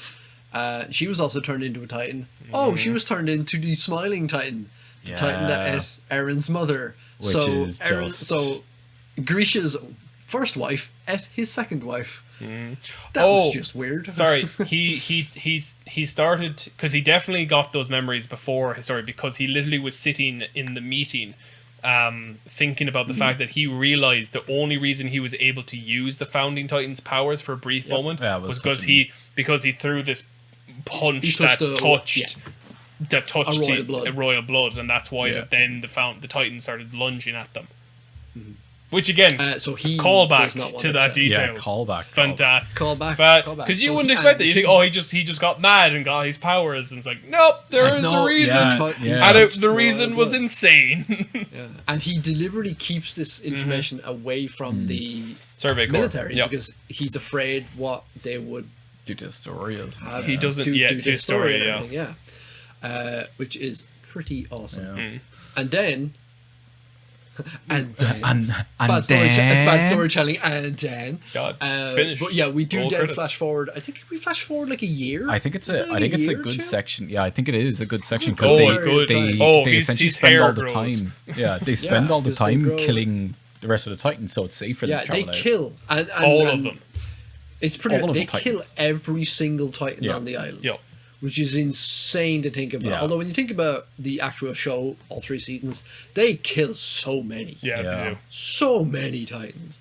She was also turned into a Titan. Oh, she was turned into the Smiling Titan, the Titan that Yeah. ate Aaron's mother. Which so is Aaron, just- so Grisha's first wife ate his second wife. That Oh, was just weird. Sorry, he started because he definitely got those memories before Historia because he literally was sitting in the meeting. Thinking about the fact that he realized the only reason he was able to use the Founding Titan's powers for a brief moment Yeah, was touching- because he threw this punch He touched that touched royal the blood. royal blood, and that's why Yeah. then the Titan started lunging at them. Which again, So he callback does not want to to that tell. Yeah, detail. callback. Fantastic. Callback. Because you So wouldn't he- expect and that. You he- think, he just got mad and got his powers, and it's like, nope, there like, is no, a reason. yeah, yeah. And the Royal reason was blood. insane. Yeah. And he deliberately keeps this information away from the Survey Corps. military Yep. because he's afraid what they would Due to Historia's. have He doesn't do yet to to Historia Historia, and everything, which is pretty awesome. Yeah. And then, And it's bad storytelling. And then, God, finished. but yeah, we do Roll then credits. flash forward. I think we flash forward like a year. I think it's Is that a. like I think it's a year or good two? section. Yeah, I think it is a good section because Oh, they good. they, Oh, they his essentially spend hair all the grows. time. Yeah, they spend Yeah, all the because they time grow- killing the rest of the Titans, so it's safe for them Yeah, to they travel out. kill and All of and them. It's pretty. All of They the kill Titans. every single Titan Yeah. on the island. Yep. Which is insane to think about. Yeah. Although when you think about the actual show, all 3 seasons, they kill so many. Yeah, Yeah. they do. So many Titans.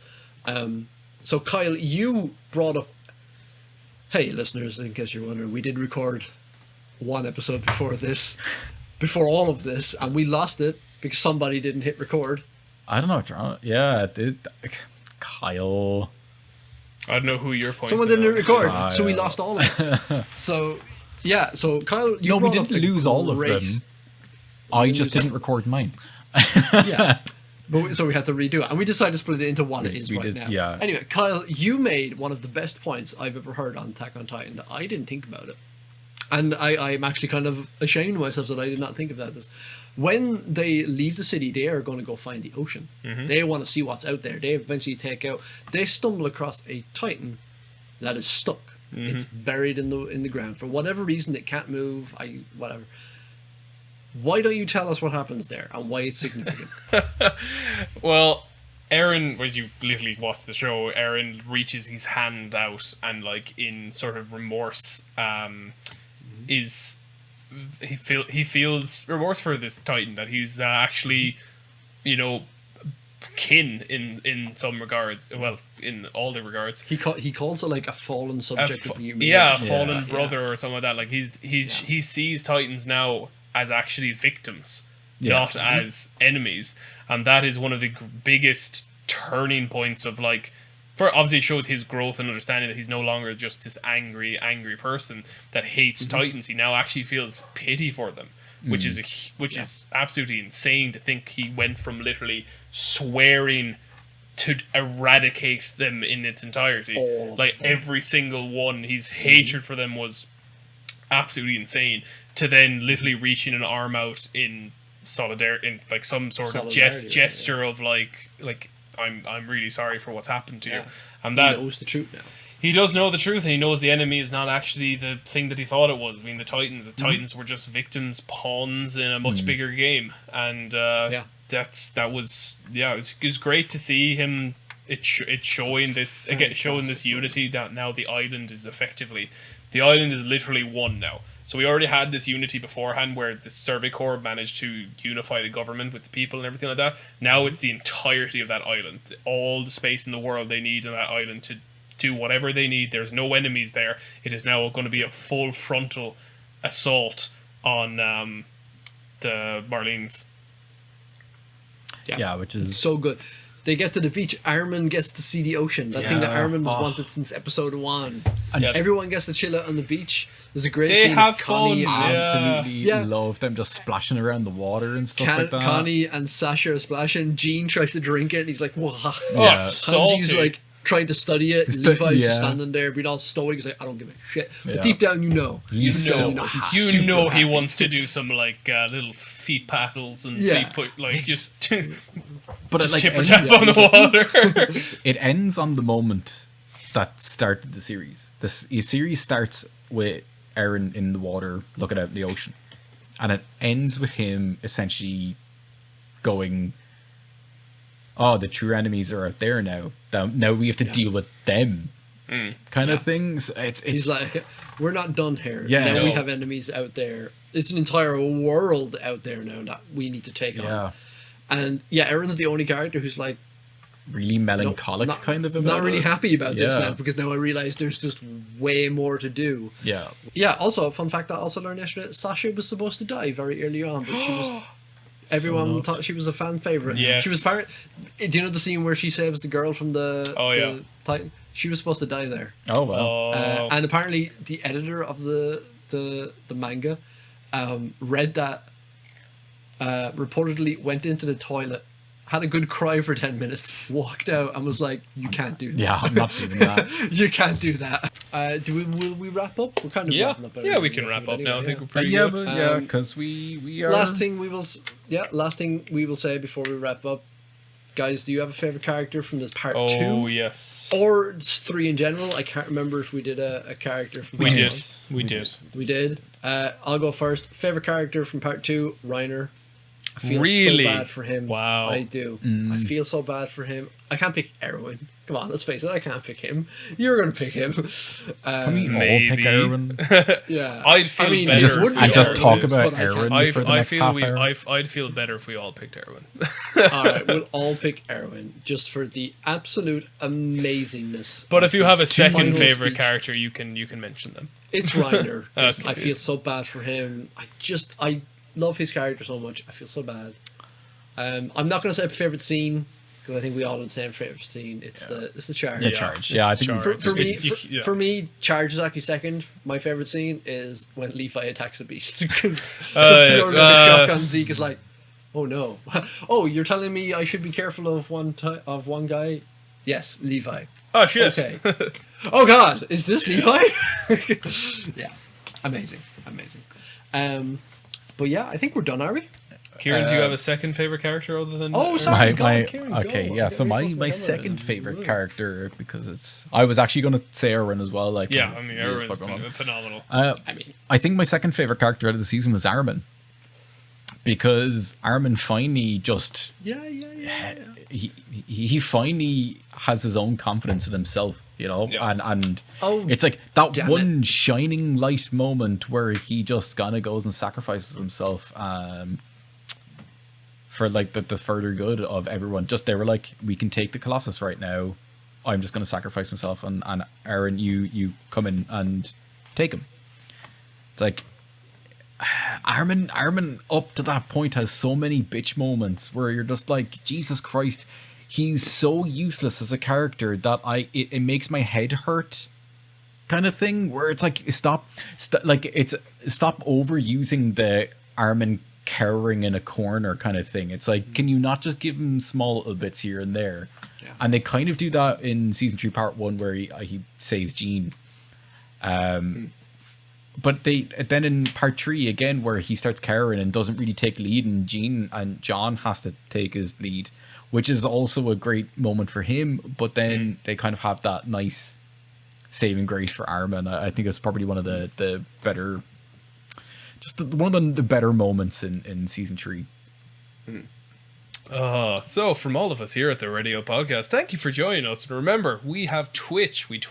So Kyle, you brought up. Hey, listeners, in case you're wondering, we did record one episode before this, before all of this, and we lost it because somebody didn't hit record. I don't know. Yeah, Kyle. I don't know who you're pointing Someone didn't hit at. record, so we lost all of it. So, yeah, so Kyle, you No, we brought up didn't a lose all of great- them. I just didn't record mine. Yeah. So we had to redo it, and we decided to split it into one. It is we right did, now. yeah. Anyway, Kyle, you made one of the best points I've ever heard on Attack on Titan. That I didn't think about it, and I'm actually kind of ashamed of myself that I did not think about this. When they leave the city, they are going to go find the ocean. They want to see what's out there. They eventually They stumble across a Titan that is stuck. It's buried in the ground for whatever reason. It can't move. Whatever. Why don't you tell us what happens there and why it's significant? Well, Aaron, when you literally watch the show, Aaron reaches his hand out and, like, in sort of remorse, is he feels remorse for this Titan, that he's actually, you know, kin in some regards. Well, in all the regards. He calls it like a fallen subject of human. Yeah, a nature. fallen brother or something like that. Like he sees Titans now as actually victims, not as enemies, and that is one of the biggest turning points of like. For obviously it shows his growth and understanding that he's no longer just this angry person that hates Titans. He now actually feels pity for them, which is absolutely insane to think he went from literally swearing to eradicate them in its entirety. Like every single one, his hatred for them was absolutely insane. To then literally reaching an arm out in solidarity, in like some sort of gesture of like. I'm really sorry for what's happened to you. And that He knows the truth now. he does know the truth, and he knows the enemy is not actually the thing that he thought it was. I mean, the Titans were just victims, pawns in a much bigger game. And it was great to see him. It's showing this again, showing this unity that now the island is literally one now. So we already had this unity beforehand where the Survey Corps managed to unify the government with the people and everything like that. Now it's the entirety of that island. All the space in the world they need on that island to do whatever they need. There's no enemies there. It is now going to be a full frontal assault on the Marlines. Yeah, which is So good. They get to the beach. Armin gets to see the ocean. That thing that Armin was wanted since episode 1. Everyone gets to chill out on the beach. There's a great They scene have of Connie fun, and absolutely love them just splashing around the water and stuff like that. Connie and Sasha are splashing. Gene tries to drink it and he's like, "Whoa!" Yeah. It's Hanji's salty. like trying to study it. Levi's just yeah. standing there, being all stoic. He's like, "I don't give a shit." But Yeah. deep down, you know, He's so You super know he happy. wants to do some like little feet paddles and feet put like just But just it, like, tip or ends, tap on the water. it ends on the moment that started the series. The series starts with Aaron in the water looking out in the ocean, and it ends with him essentially going, "Oh, the true enemies are out there now. Now we have to deal with them." Kind of things. It's he's like, "We're not done here. Yeah, now we no. have enemies out there. It's an entire world out there now that we need to take on." And Aaron's the only character who's like, really melancholic not, kind of. not really happy about this Yeah. now, because now I realize there's just way more to do. Yeah. Also, a fun fact that I also learned yesterday: Sasha was supposed to die very early on, but she was. Everyone thought she was a fan favorite. Yes. She was part. Do you know the scene where she saves the girl from the Titan? She was supposed to die there. Oh well. And apparently the editor of the manga read that, reportedly went into the toilet, had a good cry for 10 minutes, walked out, and was like, "You can't do that." Yeah, I'm not doing that. You can't do that. Will we wrap up? We're kind of wrapping up. Yeah, we can wrap up now. I think we're pretty Yeah, good. but because we are. Last thing we will say before we wrap up, guys. Do you have a favorite character from this part 2? Oh yes, Or just 3 in general? I can't remember if we did a character from we part did. 1. We did. We did. I'll go first. Favorite character from part 2, Reiner. I feel Really? so bad for him. Wow. I do. I feel so bad for him. I can't pick Erwin. Come on, let's face it. I can't pick him. You're gonna pick him. Can we all Maybe. pick Erwin? Yeah. I'd feel better. Just, if wouldn't we and just all talk did. about but I can't. Erwin for the I next feel half hour. I'd feel better if we all picked Erwin. All right, we'll all pick Erwin just for the absolute amazingness. But if you have a his second final favorite speech. character, you can mention them. It's Reiner. 'Cause Okay. I feel so bad for him. I love his character so much. I feel so bad. I'm not gonna say favorite scene, because I think we all have the same favorite scene. It's the charge. The charge. Yeah, I think Charge. For me, Charge is actually second. My favorite scene is when Levi attacks the beast, because the shotgun Zeke is like, "Oh no, oh, you're telling me I should be careful of one guy?" Yes, Levi. Oh shit. Okay. Oh God, is this Levi? Yeah, amazing. But yeah, I think we're done, are we? Kieran, do you have a second favorite character other than? Oh, sorry. my Kieran, okay, go. yeah. I'm So getting my close to my the second camera. favorite character, because I was actually gonna say Erwin as well. Like Yeah, he I mean, was Erwin's fucking on. phenomenal. I mean, I think my second favorite character out of the season was Armin, because Armin finally just yeah. he finally has his own confidence in himself. you know, Yeah. and Oh, it's like that damn one shining light moment where he just kind of goes and sacrifices himself for like the further good of everyone. Just they were like, we can take the Colossus right now. I'm just gonna sacrifice myself, and Aaron, you come in and take him. It's like Armin up to that point has so many bitch moments where you're just like, Jesus Christ, he's so useless as a character that it makes my head hurt, kind of thing. Where it's like stop overusing the Armin cowering in a corner kind of thing. It's like, can you not just give him small little bits here and there? Yeah. And they kind of do that in season 3 part 1 where he saves Jean. But then in part 3 again, where he starts cowering and doesn't really take lead, and Jean and John has to take his lead, which is also a great moment for him. But then they kind of have that nice saving grace for Armin. I think it's probably one of the better, one of the better moments in season 3. So from all of us here at the Radio Podcast, thank you for joining us. And remember, we have Twitch. We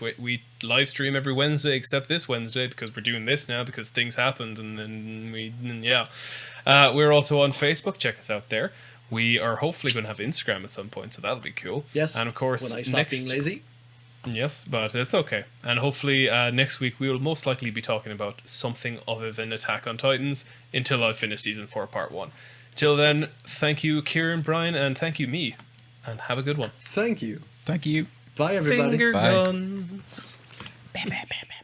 live stream every Wednesday except this Wednesday because we're doing this now because things happened we're also on Facebook. Check us out there. We are hopefully going to have Instagram at some point, so that'll be cool. Yes. And of course, when I stop being lazy. Yes, but it's okay. And hopefully next week we will most likely be talking about something other than Attack on Titans until I finish season 4 part 1. Till then, thank you, Kieran, Brian, and thank you, me. And have a good one. Thank you. Thank you. Bye, everybody. Finger Bye. guns. Bam, bam, bam, bam.